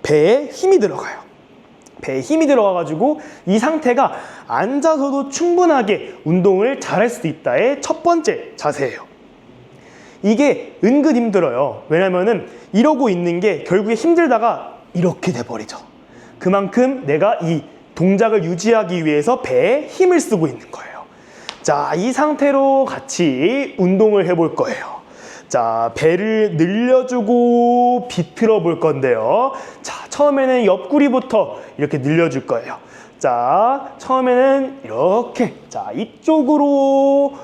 배에 힘이 들어가요. 배에 힘이 들어가가지고 이 상태가 앉아서도 충분하게 운동을 잘할 수 있다의 첫 번째 자세예요. 이게 은근 힘들어요. 왜냐면은 이러고 있는 게 결국에 힘들다가 이렇게 돼버리죠. 그만큼 내가 이 동작을 유지하기 위해서 배에 힘을 쓰고 있는 거예요. 자, 이 상태로 같이 운동을 해볼 거예요. 자, 배를 늘려주고 비틀어 볼 건데요. 자, 처음에는 옆구리부터 이렇게 늘려줄 거예요. 자, 처음에는 이렇게, 자, 이쪽으로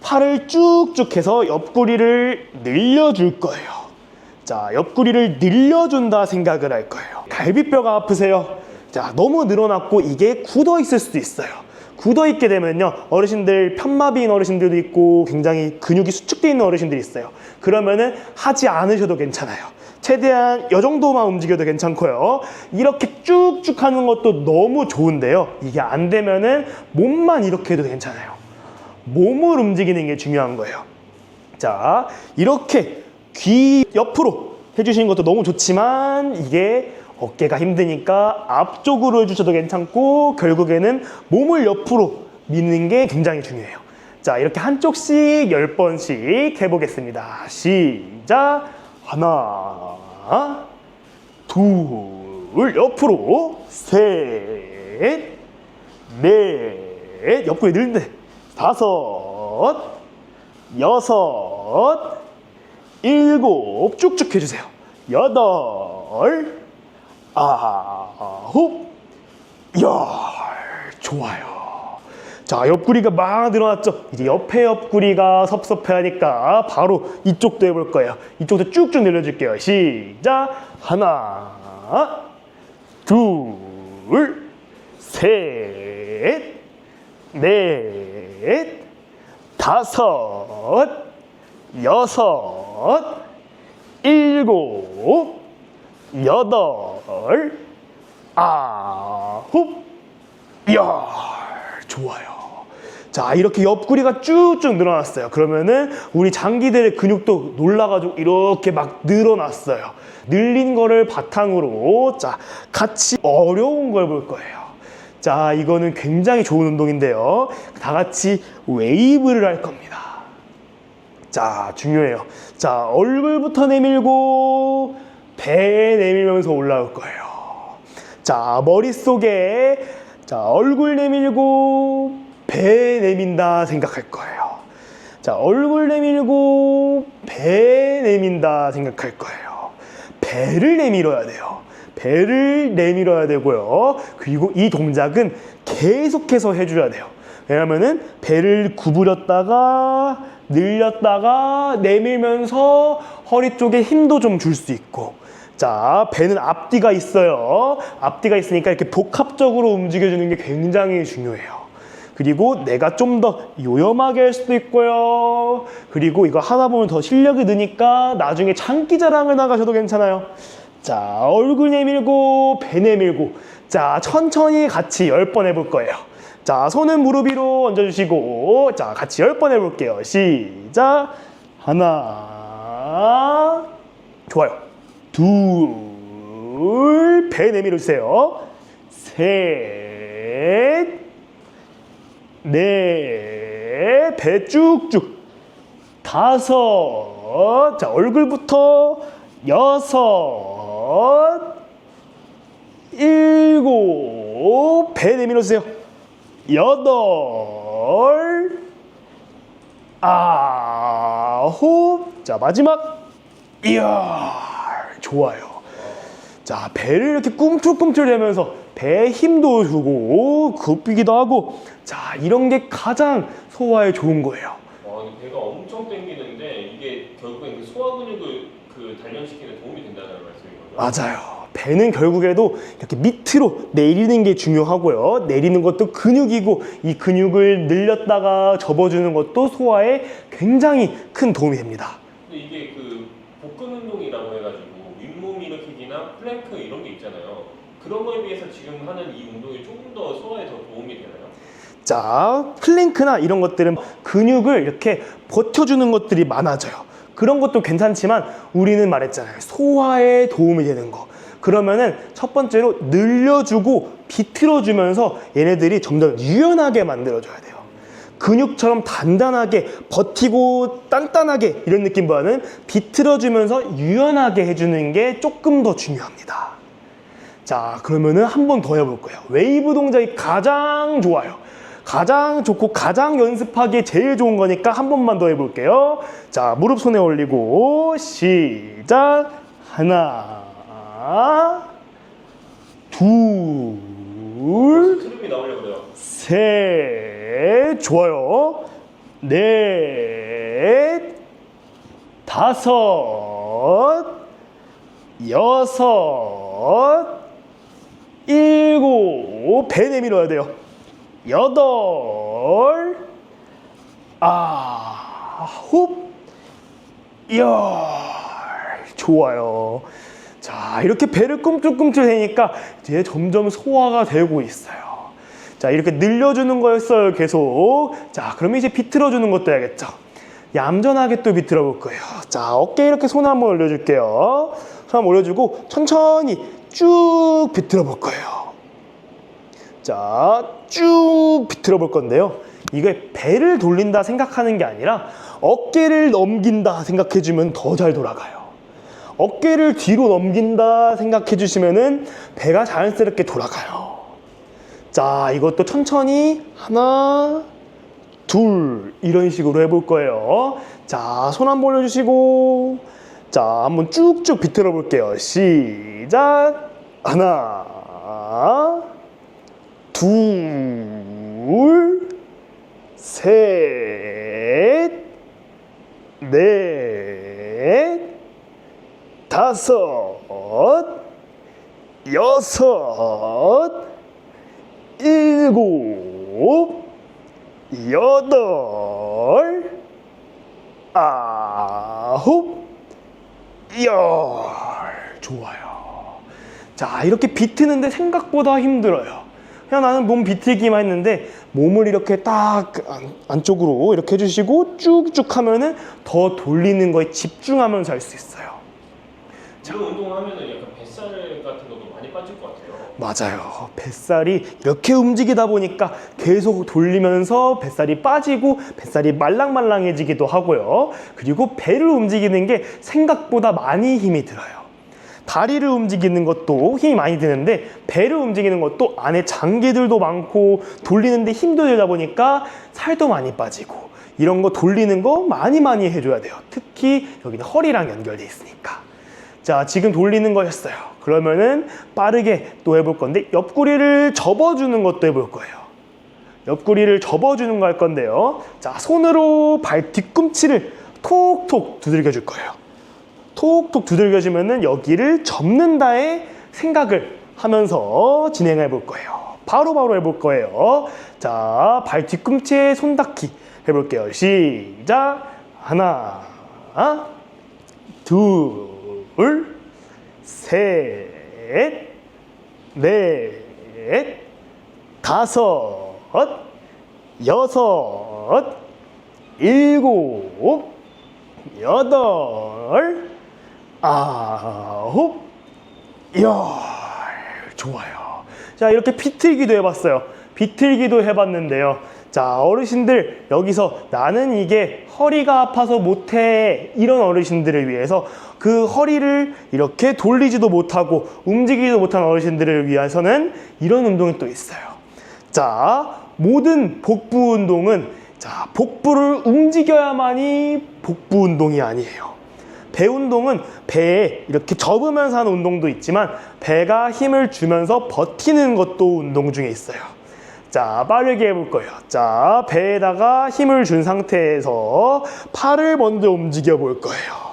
팔을 쭉쭉 해서 옆구리를 늘려줄 거예요. 자, 옆구리를 늘려준다 생각을 할 거예요. 갈비뼈가 아프세요? 자, 너무 늘어났고 이게 굳어 있을 수도 있어요. 굳어 있게 되면요, 어르신들, 편마비인 어르신들도 있고 굉장히 근육이 수축되어 있는 어르신들이 있어요. 그러면은 하지 않으셔도 괜찮아요. 최대한 이 정도만 움직여도 괜찮고요. 이렇게 쭉쭉 하는 것도 너무 좋은데요, 이게 안 되면은 몸만 이렇게 해도 괜찮아요. 몸을 움직이는 게 중요한 거예요. 자, 이렇게 귀 옆으로 해주시는 것도 너무 좋지만 이게 어깨가 힘드니까 앞쪽으로 해주셔도 괜찮고 결국에는 몸을 옆으로 미는 게 굉장히 중요해요. 자, 이렇게 한쪽씩 10번씩 해보겠습니다. 시작! 하나, 둘, 옆으로, 셋, 넷, 옆구리 늘는데, 5, 6, 7, 쭉쭉 해주세요. 8, 9, 10. 좋아요. 자, 옆구리가 막 늘어났죠? 이제 옆에 옆구리가 섭섭해하니까 바로 이쪽도 해볼 거예요. 이쪽도 쭉쭉 늘려줄게요. 시작! 하나, 둘, 셋, 넷, 5, 6, 7, 8, 9, 10. 좋아요. 자, 이렇게 옆구리가 쭉쭉 늘어났어요. 그러면은 우리 장기들의 근육도 놀라가지고 이렇게 막 늘어났어요. 늘린 거를 바탕으로 자, 같이 어려운 걸 볼 거예요. 자, 이거는 굉장히 좋은 운동인데요. 다 같이 웨이브를 할 겁니다. 자, 중요해요. 자, 얼굴부터 내밀고 배 내밀면서 올라올 거예요. 자, 머릿속에 자, 얼굴 내밀고 배 내민다 생각할 거예요. 자, 얼굴 내밀고 배 내민다 생각할 거예요. 배를 내밀어야 돼요. 배를 내밀어야 되고요. 그리고 이 동작은 계속해서 해줘야 돼요. 왜냐면은 배를 구부렸다가 늘렸다가 내밀면서 허리 쪽에 힘도 좀 줄 수 있고, 자, 배는 앞뒤가 있어요. 앞뒤가 있으니까 이렇게 복합적으로 움직여주는 게 굉장히 중요해요. 그리고 내가 좀 더 요염하게 할 수도 있고요. 그리고 이거 하다 보면 더 실력이 느니까 나중에 장기자랑을 나가셔도 괜찮아요. 자, 얼굴 내밀고 배 내밀고, 자, 천천히 같이 10번 해볼 거예요. 자, 손은 무릎 위로 얹어주시고, 자, 같이 10번 해볼게요. 시작. 하나, 좋아요. 둘, 배 내밀어주세요. 셋, 넷, 배 쭉쭉. 다섯, 자, 얼굴부터 여섯, 일곱, 배 내밀어주세요. 여덟, 아홉, 자, 마지막, 이야, 좋아요. 자, 배를 이렇게 꿈틀꿈틀 대면서 배에 힘도 주고 굽히기도 하고, 자, 이런 게 가장 소화에 좋은 거예요. 근데 배가 엄청 땡기는데 이게 결국엔 그 소화 근육을 단련시키는 도움이 된다는 말씀인 거죠? 맞아요. 배는 결국에도 이렇게 밑으로 내리는 게 중요하고요. 내리는 것도 근육이고, 이 근육을 늘렸다가 접어주는 것도 소화에 굉장히 큰 도움이 됩니다. 근데 이게 복근 운동이라고 해가지고 윗몸 일으키기나 플랭크 이런 게 있잖아요. 그런 거에 비해서 지금 하는 이 운동이 조금 더 소화에 더 도움이 되나요? 자, 플랭크나 이런 것들은 근육을 이렇게 버텨주는 것들이 많아져요. 그런 것도 괜찮지만 우리는 말했잖아요. 소화에 도움이 되는 거. 그러면은 첫 번째로 늘려주고 비틀어주면서 얘네들이 점점 유연하게 만들어줘야 돼요. 근육처럼 단단하게 버티고 단단하게 이런 느낌보다는 비틀어주면서 유연하게 해주는 게 조금 더 중요합니다. 자, 그러면은 한 번 더 해볼 거예요. 웨이브 동작이 가장 좋아요. 가장 좋고 가장 연습하기에 제일 좋은 거니까 한 번만 더 해볼게요. 자, 무릎 손에 올리고 시작. 하나, 둘, 트림이 나오려고 그래요. 셋, 좋아요. 넷, 다섯, 여섯, 일곱, 배 내밀어야 돼요. 여덟, 아홉, 열, 좋아요. 자, 이렇게 배를 꿈틀꿈틀 대니까 이제 점점 소화가 되고 있어요. 자, 이렇게 늘려주는 거였어요, 계속. 자, 그러면 이제 비틀어주는 것도 해야겠죠. 얌전하게 또 비틀어 볼 거예요. 자, 어깨에 이렇게 손 한번 올려줄게요. 손 한번 올려주고 천천히 쭉 비틀어 볼 거예요. 자, 쭉 비틀어 볼 건데요. 이게 배를 돌린다 생각하는 게 아니라 어깨를 넘긴다 생각해주면 더 잘 돌아가요. 어깨를 뒤로 넘긴다 생각해 주시면은 배가 자연스럽게 돌아가요. 자, 이것도 천천히 하나, 둘 이런 식으로 해볼 거예요. 자, 손 한번 올려주시고, 자, 한번 쭉쭉 비틀어 볼게요. 시작. 하나, 둘, 셋, 넷, 다섯, 여섯, 일곱, 여덟, 아홉, 열. 좋아요. 자, 이렇게 비트는데 생각보다 힘들어요. 그냥 나는 몸 비틀기만 했는데 몸을 이렇게 딱 안쪽으로 이렇게 해주시고 쭉쭉 하면은 더 돌리는 거에 집중하면서 할 수 있어요. 이런 운동을 하면은 약간 뱃살 같은 것도 많이 빠질 것 같아요. 맞아요. 뱃살이 이렇게 움직이다 보니까 계속 돌리면서 뱃살이 빠지고 뱃살이 말랑말랑해지기도 하고요. 그리고 배를 움직이는 게 생각보다 많이 힘이 들어요. 다리를 움직이는 것도 힘이 많이 드는데 배를 움직이는 것도 안에 장기들도 많고 돌리는데 힘도 들다 보니까 살도 많이 빠지고 이런 거 돌리는 거 많이 해줘야 돼요. 특히 여기는 허리랑 연결돼 있으니까. 자, 지금 돌리는 거 했어요. 그러면은 빠르게 또 해볼 건데 옆구리를 접어주는 것도 해볼 거예요. 옆구리를 접어주는 거 할 건데요. 자, 손으로 발 뒤꿈치를 톡톡 두들겨 줄 거예요. 톡톡 두들겨주면은 여기를 접는다의 생각을 하면서 진행해 볼 거예요. 바로바로 해볼 거예요. 자, 발 뒤꿈치에 손 닿기 해볼게요. 시작. 하나, 둘, 셋, 넷, 다섯, 여섯, 일곱, 여덟, 아홉, 열. 좋아요. 자, 이렇게 비틀기도 해봤어요. 비틀기도 해봤는데요. 자, 어르신들 여기서 나는 이게 허리가 아파서 못해, 이런 어르신들을 위해서 그 허리를 이렇게 돌리지도 못하고 움직이지도 못하는 어르신들을 위해서는 이런 운동이 또 있어요. 자, 모든 복부 운동은 자, 복부를 움직여야만이 복부 운동이 아니에요. 배 운동은 배에 이렇게 접으면서 하는 운동도 있지만 배가 힘을 주면서 버티는 것도 운동 중에 있어요. 자, 빠르게 해볼 거예요. 자, 배에다가 힘을 준 상태에서 팔을 먼저 움직여 볼 거예요.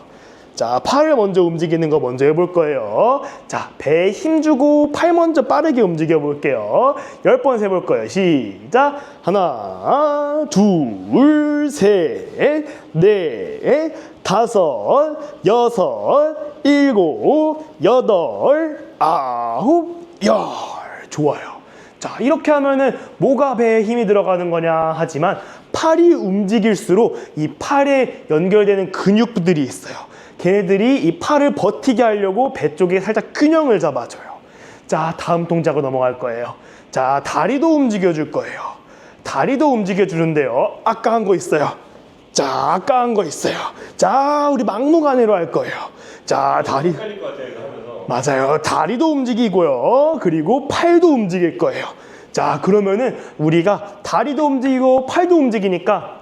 자, 팔을 먼저 움직이는 거 먼저 해볼 거예요. 자, 배에 힘 주고 팔 먼저 빠르게 움직여 볼게요. 10번 세볼 거예요. 시작. 하나, 둘, 셋, 넷, 다섯, 여섯, 일곱, 여덟, 아홉, 열. 좋아요. 자, 이렇게 하면은 뭐가 배에 힘이 들어가는 거냐 하지만 팔이 움직일수록 이 팔에 연결되는 근육들이 있어요. 걔네들이 이 팔을 버티게 하려고 배 쪽에 살짝 균형을 잡아줘요. 자, 다음 동작으로 넘어갈 거예요. 자, 다리도 움직여줄 거예요. 다리도 움직여주는데요. 아까 한 거 있어요. 자, 아까 한 거 있어요. 자, 우리 막무가내로 할 거예요. 자, 다리. 헷갈릴 것 같아요, 이거 하면서. 맞아요. 다리도 움직이고요. 그리고 팔도 움직일 거예요. 자, 그러면은 우리가 다리도 움직이고 팔도 움직이니까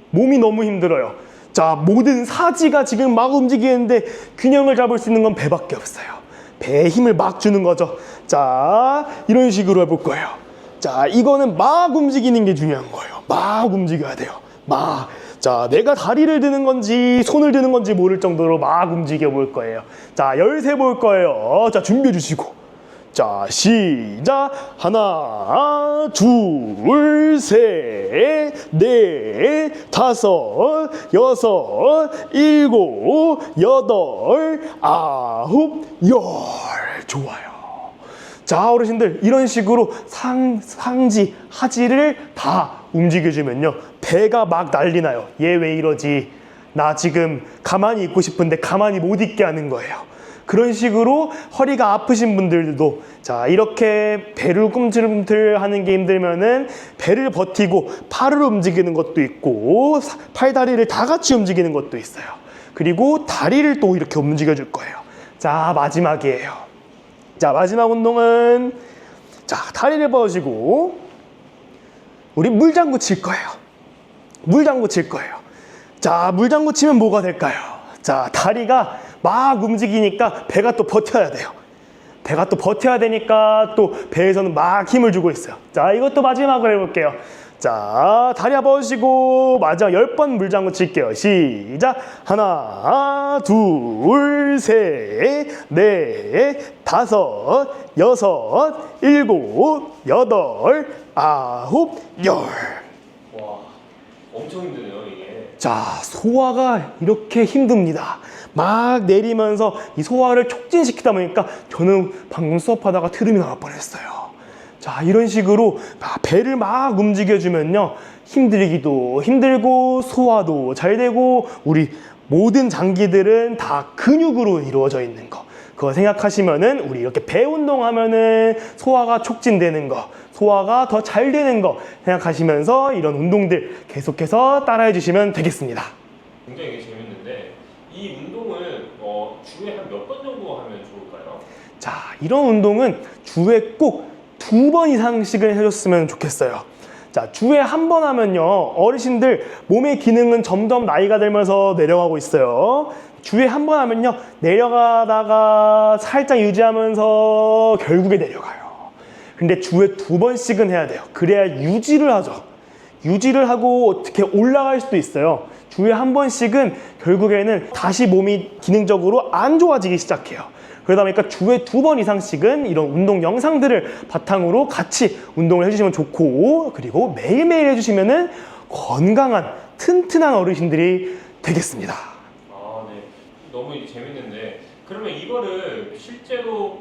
몸이 너무 힘들어요. 자, 모든 사지가 지금 막 움직이는데 균형을 잡을 수 있는 건 배밖에 없어요. 배에 힘을 막 주는 거죠. 자, 이런 식으로 해볼 거예요. 자, 이거는 막 움직이는 게 중요한 거예요. 막 움직여야 돼요. 막. 자, 내가 다리를 드는 건지 손을 드는 건지 모를 정도로 막 움직여 볼 거예요. 자, 13 볼 거예요. 자, 준비해 주시고. 자, 시작. 하나, 둘, 셋, 넷, 다섯, 여섯, 일곱, 여덟, 아홉, 열. 좋아요. 자, 어르신들 이런 식으로 상지, 하지를 다 움직여주면요, 배가 막 난리나요. 얘 왜 이러지? 나 지금 가만히 있고 싶은데 가만히 못 있게 하는 거예요. 그런 식으로 허리가 아프신 분들도 자, 이렇게 배를 꿈틀꿈틀 하는 게 힘들면은 배를 버티고 팔을 움직이는 것도 있고 팔다리를 다 같이 움직이는 것도 있어요. 그리고 다리를 또 이렇게 움직여 줄 거예요. 자, 마지막이에요. 자, 마지막 운동은 자, 다리를 뻗으시고 우리 물장구 칠 거예요. 물장구 칠 거예요. 자, 물장구 치면 뭐가 될까요? 자, 다리가 막 움직이니까 배가 또 버텨야 돼요. 배가 또 버텨야 되니까 또 배에서는 막 힘을 주고 있어요. 자, 이것도 마지막으로 해볼게요. 자, 다리 뻗으시고 마지막 10번 물장구 칠게요. 시작. 하나, 둘, 셋, 넷, 다섯, 여섯, 일곱, 여덟, 아홉, 열. 와, 엄청 힘드네요, 이게. 자, 소화가 이렇게 힘듭니다. 막 내리면서 이 소화를 촉진시키다 보니까 저는 방금 수업하다가 트름이 나올 뻔했어요. 자, 이런 식으로 배를 막 움직여주면요, 힘들기도 힘들고 소화도 잘 되고 우리 모든 장기들은 다 근육으로 이루어져 있는 거, 그거 생각하시면은 우리 이렇게 배 운동하면은 소화가 촉진되는 거, 소화가 더 잘 되는 거 생각하시면서 이런 운동들 계속해서 따라해 주시면 되겠습니다. 굉장히 재밌는데 이 운동을 주에 한 몇 번 정도 하면 좋을까요? 자, 이런 운동은 주에 꼭 2번 이상씩을 해줬으면 좋겠어요. 자, 주에 한 번 하면요, 어르신들 몸의 기능은 점점 나이가 들면서 내려가고 있어요. 주에 한 번 하면요, 내려가다가 살짝 유지하면서 결국에 내려가요. 근데 주에 2번씩은 해야 돼요. 그래야 유지를 하죠. 유지를 하고 어떻게 올라갈 수도 있어요. 주에 한 번씩은 결국에는 다시 몸이 기능적으로 안 좋아지기 시작해요. 그러다 보니까 주에 2번 이상씩은 이런 운동 영상들을 바탕으로 같이 운동을 해주시면 좋고, 그리고 매일매일 해주시면은 건강한 튼튼한 어르신들이 되겠습니다. 아, 네. 너무 재밌는데 그러면 이거를 실제로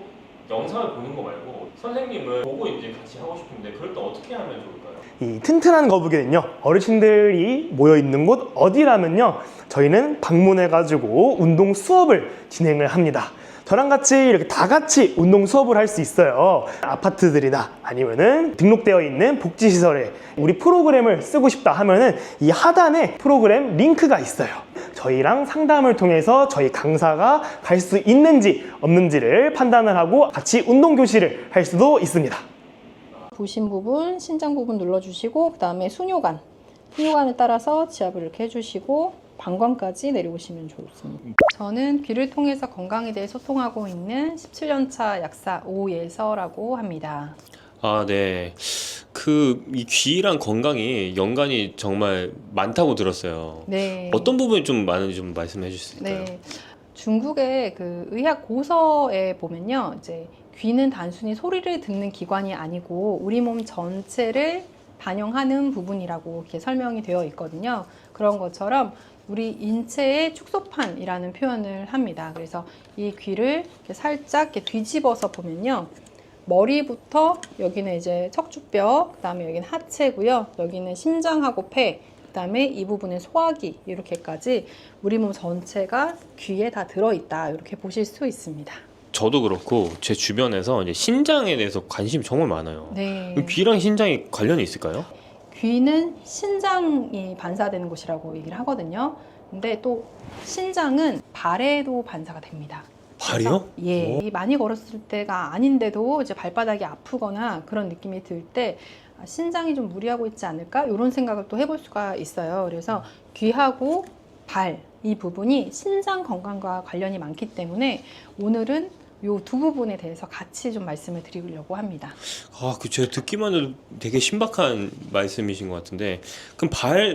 영상을 보는 거 말고 선생님을 보고 이제 같이 하고 싶은데 그럴 때 어떻게 하면 좋을까요? 이 튼튼한 거북이는요, 어르신들이 모여 있는 곳 어디라면요, 저희는 방문해가지고 운동 수업을 진행을 합니다. 저랑 같이 이렇게 다 같이 운동 수업을 할 수 있어요. 아파트들이나 아니면은 등록되어 있는 복지시설에 우리 프로그램을 쓰고 싶다 하면은 이 하단에 프로그램 링크가 있어요. 저희랑 상담을 통해서 저희 강사가 갈 수 있는지 없는지를 판단을 하고 같이 운동 교실을 할 수도 있습니다. 부신 부분, 신장 부분 눌러주시고 그 다음에 순요관을 따라서 지압을 이렇게 해주시고 방광까지 내려오시면 좋습니다. 저는 귀를 통해서 건강에 대해 소통하고 있는 17년차 약사 오예서라고 합니다. 아, 네. 이 귀랑 건강이 연관이 정말 많다고 들었어요. 네. 어떤 부분이 좀 많은지 좀 말씀해 주실 수 있을까요? 네. 중국의 그 의학 고서에 보면요, 이제 귀는 단순히 소리를 듣는 기관이 아니고 우리 몸 전체를 반영하는 부분이라고 이렇게 설명이 되어 있거든요. 그런 것처럼 우리 인체의 축소판이라는 표현을 합니다. 그래서 이 귀를 이렇게 살짝 이렇게 뒤집어서 보면요, 머리부터 여기는 이제 척추뼈, 그 다음에 여기는 하체고요, 여기는 심장하고 폐, 그 다음에 이 부분은 소화기, 이렇게까지 우리 몸 전체가 귀에 다 들어있다, 이렇게 보실 수 있습니다. 저도 그렇고 제 주변에서 이제 신장에 대해서 관심이 정말 많아요. 네. 귀랑 신장이 관련이 있을까요? 귀는 신장이 반사되는 곳이라고 얘기를 하거든요. 근데 또 신장은 발에도 반사가 됩니다. 발이요? 예. 오. 많이 걸었을 때가 아닌데도 이제 발바닥이 아프거나 그런 느낌이 들 때 신장이 좀 무리하고 있지 않을까? 이런 생각을 또 해볼 수가 있어요. 그래서 귀하고 발, 이 부분이 신장 건강과 관련이 많기 때문에 오늘은 이 두 부분에 대해서 같이 좀 말씀을 드리려고 합니다. 아, 제가 듣기만 해도 되게 신박한 말씀이신 것 같은데, 그럼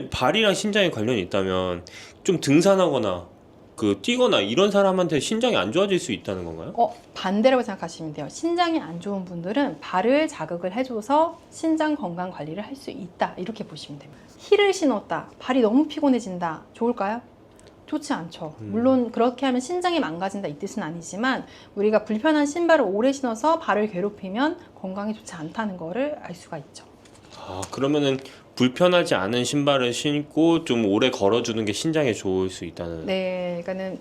발이랑 신장에 관련이 있다면 좀 등산하거나 뛰거나 이런 사람한테 신장이 안 좋아질 수 있다는 건가요? 반대라고 생각하시면 돼요. 신장이 안 좋은 분들은 발을 자극을 해줘서 신장 건강 관리를 할 수 있다, 이렇게 보시면 됩니다. 힐을 신었다, 발이 너무 피곤해진다, 좋을까요? 좋지 않죠. 물론 그렇게 하면 신장이 망가진다, 이 뜻은 아니지만 우리가 불편한 신발을 오래 신어서 발을 괴롭히면 건강에 좋지 않다는 거를 알 수가 있죠. 아, 그러면은 불편하지 않은 신발을 신고 좀 오래 걸어주는 게 신장에 좋을 수 있다는. 네, 그러니까는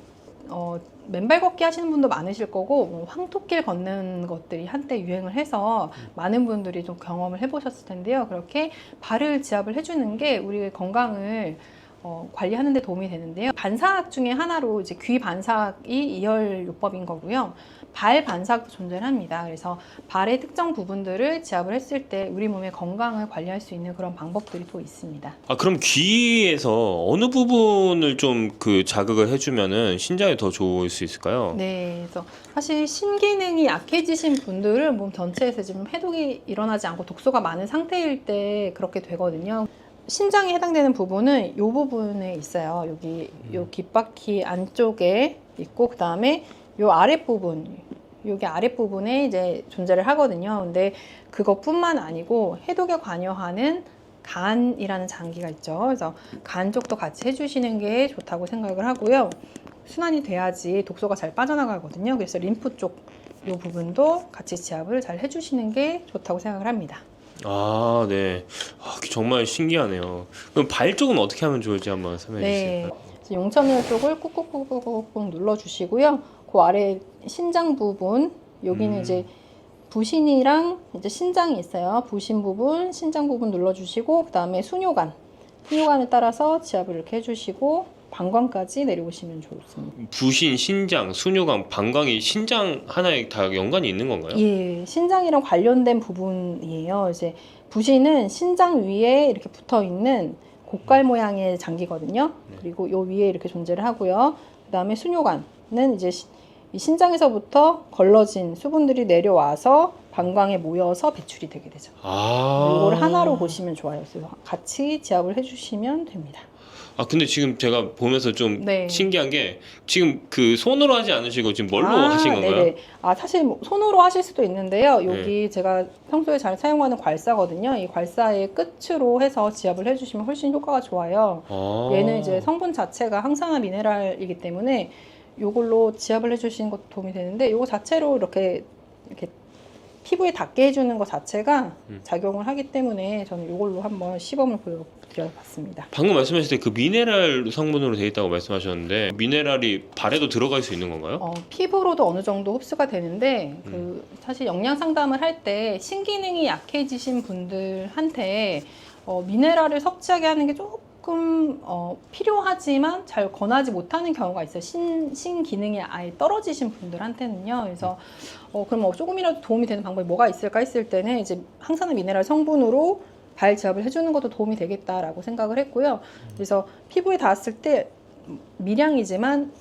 맨발 걷기 하시는 분도 많으실 거고, 황토길 걷는 것들이 한때 유행을 해서 많은 분들이 좀 경험을 해보셨을 텐데요. 그렇게 발을 지압을 해주는 게 우리 건강을 관리하는 데 도움이 되는데요. 반사학 중에 하나로 이제 귀 반사학이 이혈요법인 거고요. 발 반사학도 존재를 합니다. 그래서 발의 특정 부분들을 지압을 했을 때 우리 몸의 건강을 관리할 수 있는 그런 방법들이 또 있습니다. 아, 그럼 귀에서 어느 부분을 좀 자극을 해주면은 신장에 더 좋을 수 있을까요? 네, 그래서 사실 신기능이 약해지신 분들은 몸 전체에서 지금 해독이 일어나지 않고 독소가 많은 상태일 때 그렇게 되거든요. 신장에 해당되는 부분은 이 부분에 있어요. 여기 요 귓바퀴 안쪽에 있고, 그 다음에 요 아랫부분, 여기 아랫부분에 이제 존재를 하거든요. 근데 그것뿐만 아니고 해독에 관여하는 간이라는 장기가 있죠. 그래서 간 쪽도 같이 해주시는 게 좋다고 생각을 하고요. 순환이 돼야지 독소가 잘 빠져나가거든요. 그래서 림프 쪽 이 부분도 같이 지압을 잘 해주시는 게 좋다고 생각을 합니다. 아, 네. 아, 정말 신기하네요. 그럼 발 쪽은 어떻게 하면 좋을지 한번 설명해 네, 주실까요? 용천열 쪽을 꾹꾹꾹꾹꾹 눌러주시고요. 그 아래 신장 부분, 여기는 이제 부신이랑 이제 신장이 있어요. 부신 부분, 신장 부분 눌러주시고, 그 다음에 순요관을 따라서 지압을 이렇게 해주시고 방광까지 내려오시면 좋습니다. 부신, 신장, 순요관, 방광이 신장 하나에 다 연관이 있는 건가요? 예, 신장이랑 관련된 부분이에요. 이제 부신은 신장 위에 이렇게 붙어 있는 곡갈 모양의 장기거든요. 그리고 요 위에 이렇게 존재를 하고요. 그 다음에 순요관은 이제 이 신장에서부터 걸러진 수분들이 내려와서 방광에 모여서 배출이 되게 되죠. 아. 이걸 하나로 보시면 좋아요. 그래서 같이 지압을 해주시면 됩니다. 아 근데 지금 제가 보면서 좀 네. 신기한 게 지금 그 손으로 하지 않으시고 지금 뭘로 아, 하신 건가요? 네네. 아, 사실 뭐 손으로 하실 수도 있는데요. 여기 제가 평소에 잘 사용하는 괄사거든요. 이 괄사의 끝으로 해서 지압을 해주시면 훨씬 효과가 좋아요. 아. 얘는 이제 성분 자체가 항산화 미네랄이기 때문에 이걸로 지압을 해주시는 것도 도움이 되는데 이거 자체로 이렇게 피부에 닿게 해주는 것 자체가 작용을 하기 때문에 저는 이걸로 한번 시범을 보여드려봤습니다. 방금 말씀하실 때 그 미네랄 성분으로 되어 있다고 말씀하셨는데 미네랄이 발에도 들어갈 수 있는 건가요? 피부로도 어느 정도 흡수가 되는데 사실 영양 상담을 할 때 신기능이 약해지신 분들한테 미네랄을 섭취하게 하는 게 조금 필요하지만 잘 권하지 못하는 경우가 있어요. 신기능이 아예 떨어지신 분들한테는요. 그래서 그럼 조금이라도 도움이 되는 방법이 뭐가 있을까 했을 때는 이제 항산화 미네랄 성분으로 발 지압을 해주는 것도 도움이 되겠다라고 생각을 했고요. 그래서 피부에 닿았을 때 미량이지만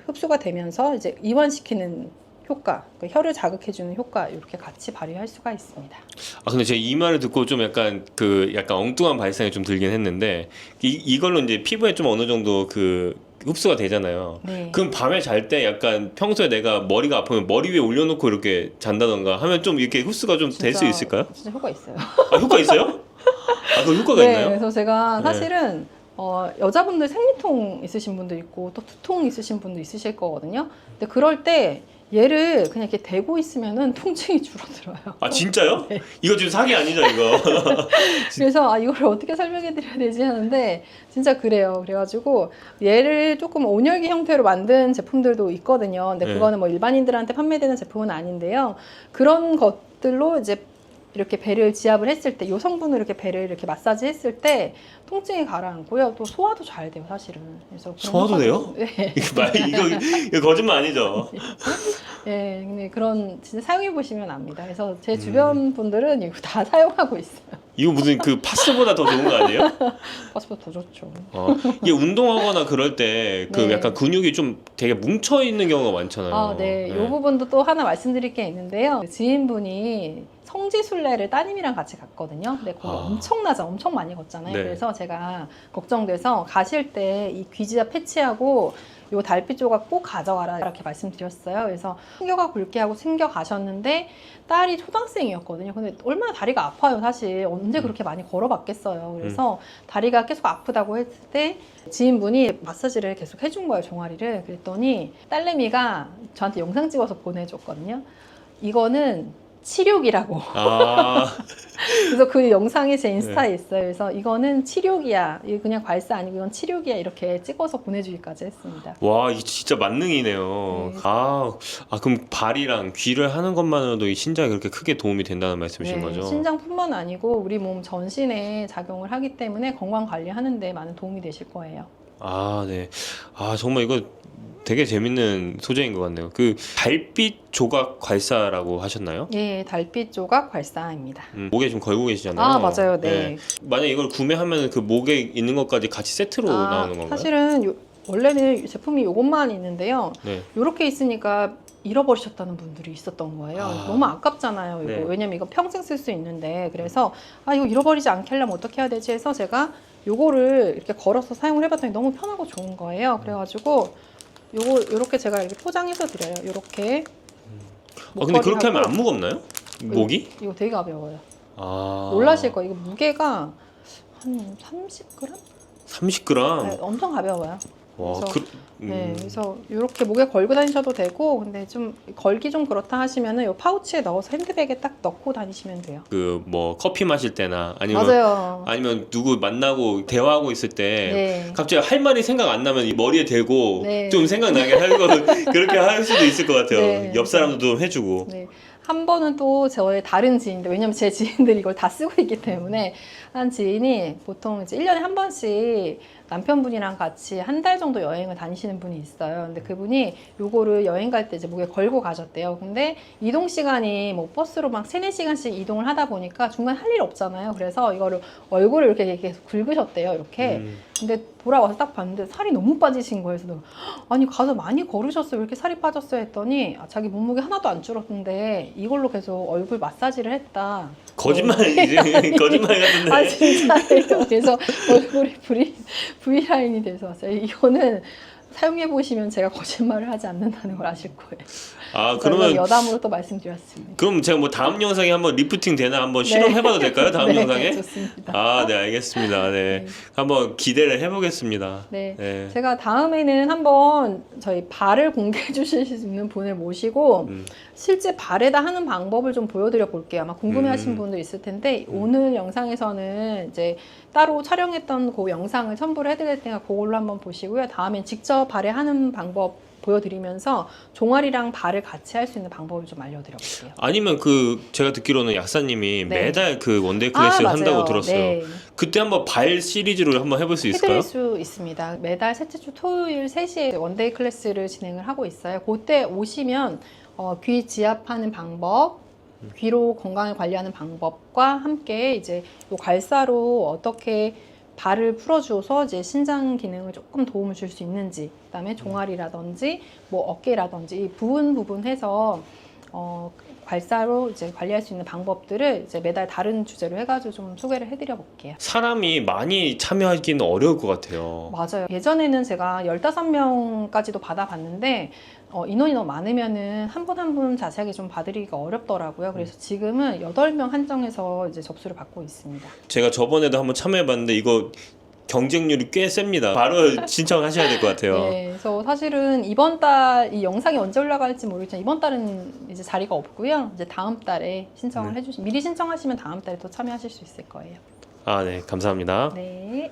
흡수가 되면서 이제 이완시키는 효과, 그 혀를 자극해주는 효과 이렇게 같이 발휘할 수가 있습니다. 아 근데 제가 이 말을 듣고 좀 약간 엉뚱한 발상이 좀 들긴 했는데 이걸로 이제 피부에 좀 어느 정도 그 흡수가 되잖아요. 네. 그럼 밤에 잘 때 약간 평소에 내가 머리가 아프면 머리 위에 올려놓고 이렇게 잔다던가 하면 좀 이렇게 흡수가 좀 될 수 진짜- 있을까요? 진짜 효과 있어요. 아 효과 있어요? 아 그 효과가 네, 있나요? 그래서 제가 네. 사실은 여자분들 생리통 있으신 분도 있고 또 두통 있으신 분도 있으실 거거든요. 근데 그럴 때 얘를 그냥 이렇게 대고 있으면은 통증이 줄어들어요. 아 진짜요? 네. 이거 지금 사기 아니죠 이거? 그래서 이걸 어떻게 설명해 드려야 되지 하는데 진짜 그래요. 그래가지고 얘를 조금 온열기 형태로 만든 제품들도 있거든요. 근데 네. 그거는 뭐 일반인들한테 판매되는 제품은 아닌데요. 그런 것들로 이제 이렇게 배를 지압을 했을 때, 이 성분으로 이렇게 배를 이렇게 마사지 했을 때 통증이 가라앉고요. 또 소화도 잘 돼요, 사실은. 그래서 그런 소화도 효과도- 돼요? 네. 이거 거짓말 아니죠? 네, 근데 그런 진짜 사용해 보시면 압니다. 그래서 제 주변 분들은 이거 다 사용하고 있어요. 이거 무슨 그 파스보다 더 좋은 거 아니에요? 파스보다 더 좋죠. 이게 운동하거나 그럴 때 그 네. 약간 근육이 좀 되게 뭉쳐 있는 경우가 많잖아요. 아, 네. 이 부분도 또 하나 말씀드릴 게 있는데요. 지인분이 성지순례를 따님이랑 같이 갔거든요. 근데 거기 엄청 많이 걷잖아요. 네. 그래서 제가 걱정돼서 가실 때 이 귀지압 패치하고 요 달빛 조각 꼭 가져가라 이렇게 말씀드렸어요. 그래서 챙겨가 볼게 하고 챙겨 가셨는데 딸이 초등학생이었거든요. 근데 얼마나 다리가 아파요, 사실. 언제 그렇게 많이 걸어봤겠어요. 그래서 다리가 계속 아프다고 했을 때 지인분이 마사지를 계속 해준 거예요, 종아리를. 그랬더니 딸내미가 저한테 영상 찍어서 보내줬거든요. 이거는 치료기라고. 아, 그래서 그 영상이 제 인스타에 있어요. 그래서 이거는 치료기야. 이거 그냥 괄사 아니고 이건 치료기야. 이렇게 찍어서 보내주기까지 했습니다. 와, 이게 진짜 만능이네요. 네. 그럼 발이랑 귀를 하는 것만으로도 이 신장에 그렇게 크게 도움이 된다는 말씀이신 거죠? 신장뿐만 아니고 우리 몸 전신에 작용을 하기 때문에 건강 관리하는 데 많은 도움이 되실 거예요. 아, 네. 아, 정말 이거 되게 재밌는 소재인 것 같네요. 그 달빛 조각 괄사라고 하셨나요? 예, 달빛 조각 괄사입니다. 목에 지금 걸고 계시잖아요. 아, 맞아요. 네. 만약 이걸 구매하면 그 목에 있는 것까지 같이 세트로 나오는 건가요? 사실은 원래는 제품이 이것만 있는데요. 네. 이렇게 있으니까 잃어버리셨다는 분들이 있었던 거예요. 너무 아깝잖아요. 이거. 네. 왜냐면 이거 평생 쓸 수 있는데. 그래서 이거 잃어버리지 않게 하려면 어떻게 해야 되지 해서 제가 요거를 이렇게 걸어서 사용을 해봤더니 너무 편하고 좋은 거예요. 그래가지고 요렇게 제가 이렇게 포장해서 드려요. 요렇게. 근데 그렇게 하면 목걸이하고. 안 무겁나요? 목이? 이거 되게 가벼워요. 아. 놀라실 거예요. 이거 무게가 한 30g? 30g? 네, 엄청 가벼워요. 와, 그래서 네, 그래서 이렇게 목에 걸고 다니셔도 되고, 근데 좀 걸기 좀 그렇다 하시면은 요 파우치에 넣어서 핸드백에 딱 넣고 다니시면 돼요. 그 뭐 커피 마실 때나 맞아요. 아니면 누구 만나고 대화하고 있을 때 네. 갑자기 할 말이 생각 안 나면 이 머리에 대고 네. 좀 생각나게 하는 거 그렇게 할 수도 있을 것 같아요. 네. 옆 사람도 좀 해주고. 네. 한 번은 또 저의 다른 지인들, 왜냐면 제 지인들이 이걸 다 쓰고 있기 때문에 한 지인이 보통 이제 1년에 한 번씩 남편분이랑 같이 한 달 정도 여행을 다니시는 분이 있어요. 근데 그분이 요거를 여행 갈 때 이제 목에 걸고 가셨대요. 근데 이동 시간이 뭐 버스로 막 3-4시간씩 이동을 하다 보니까 중간에 할 일 없잖아요. 그래서 이거를 얼굴을 이렇게 계속 긁으셨대요. 이렇게. 근데 돌아와서 딱 봤는데 살이 너무 빠지신 거예요. 그래서 아니 가서 많이 걸으셨어요. 왜 이렇게 살이 빠졌어요? 했더니 자기 몸무게 하나도 안 줄었는데 이걸로 계속 얼굴 마사지를 했다. 거짓말 이제 거짓말 같은데. 아 진짜예요. 그래서 얼굴이 V라인이 돼서 왔어요. 이거는 사용해 보시면 제가 거짓말을 하지 않는다는 걸 아실 거예요. 아, 그래서 그러면 여담으로 또 말씀드렸습니다. 그럼 제가 뭐 다음 영상에 한번 리프팅 되나 한번 실험해봐도 될까요? 다음 네, 영상에? 좋습니다. 아, 네, 알겠습니다. 네. 네. 한번 기대를 해보겠습니다. 네. 네. 제가 다음에는 한번 저희 발을 공개해 주실 수 있는 분을 모시고 실제 발에다 하는 방법을 좀 보여드려 볼게요. 아마 궁금해 하신 분들 있을 텐데 오늘 영상에서는 이제 따로 촬영했던 그 영상을 첨부를 해드릴 테니까 그걸로 한번 보시고요. 다음엔 직접 발에 하는 방법 보여드리면서 종아리랑 발을 같이 할 수 있는 방법을 좀 알려드려 볼게요. 아니면 제가 듣기로는 약사님이 네. 매달 그 원데이 클래스를 맞아요. 한다고 들었어요. 네. 그때 한번 발 시리즈로 한번 해볼 수 있을까요? 해드릴 수 있습니다. 매달 셋째 주 토요일 3시에 원데이 클래스를 진행을 하고 있어요. 그때 오시면 귀 지압하는 방법, 귀로 건강을 관리하는 방법과 함께 이제 요 괄사로 어떻게 발을 풀어주어서 이제 신장 기능을 조금 도움을 줄 수 있는지, 그다음에 종아리라든지 뭐 어깨라든지 이 부분해서 괄사로 이제 관리할 수 있는 방법들을 이제 매달 다른 주제로 해가지고 좀 소개를 해드려 볼게요. 사람이 많이 참여하기는 어려울 것 같아요. 맞아요. 예전에는 제가 15명까지도 받아봤는데 인원이 너무 많으면은 한 분 한 분 자세하게 좀 봐드리기가 어렵더라고요. 그래서 지금은 8명 한정해서 이제 접수를 받고 있습니다. 제가 저번에도 한번 참여해봤는데 이거 경쟁률이 꽤 셉니다. 바로 신청하셔야 될 것 같아요. 네, 그래서 사실은 이번 달 이 영상이 언제 올라갈지 모르겠지만 이번 달은 이제 자리가 없고요. 이제 다음 달에 신청을 해주시면 미리 신청하시면 다음 달에 또 참여하실 수 있을 거예요. 아, 네, 감사합니다. 네.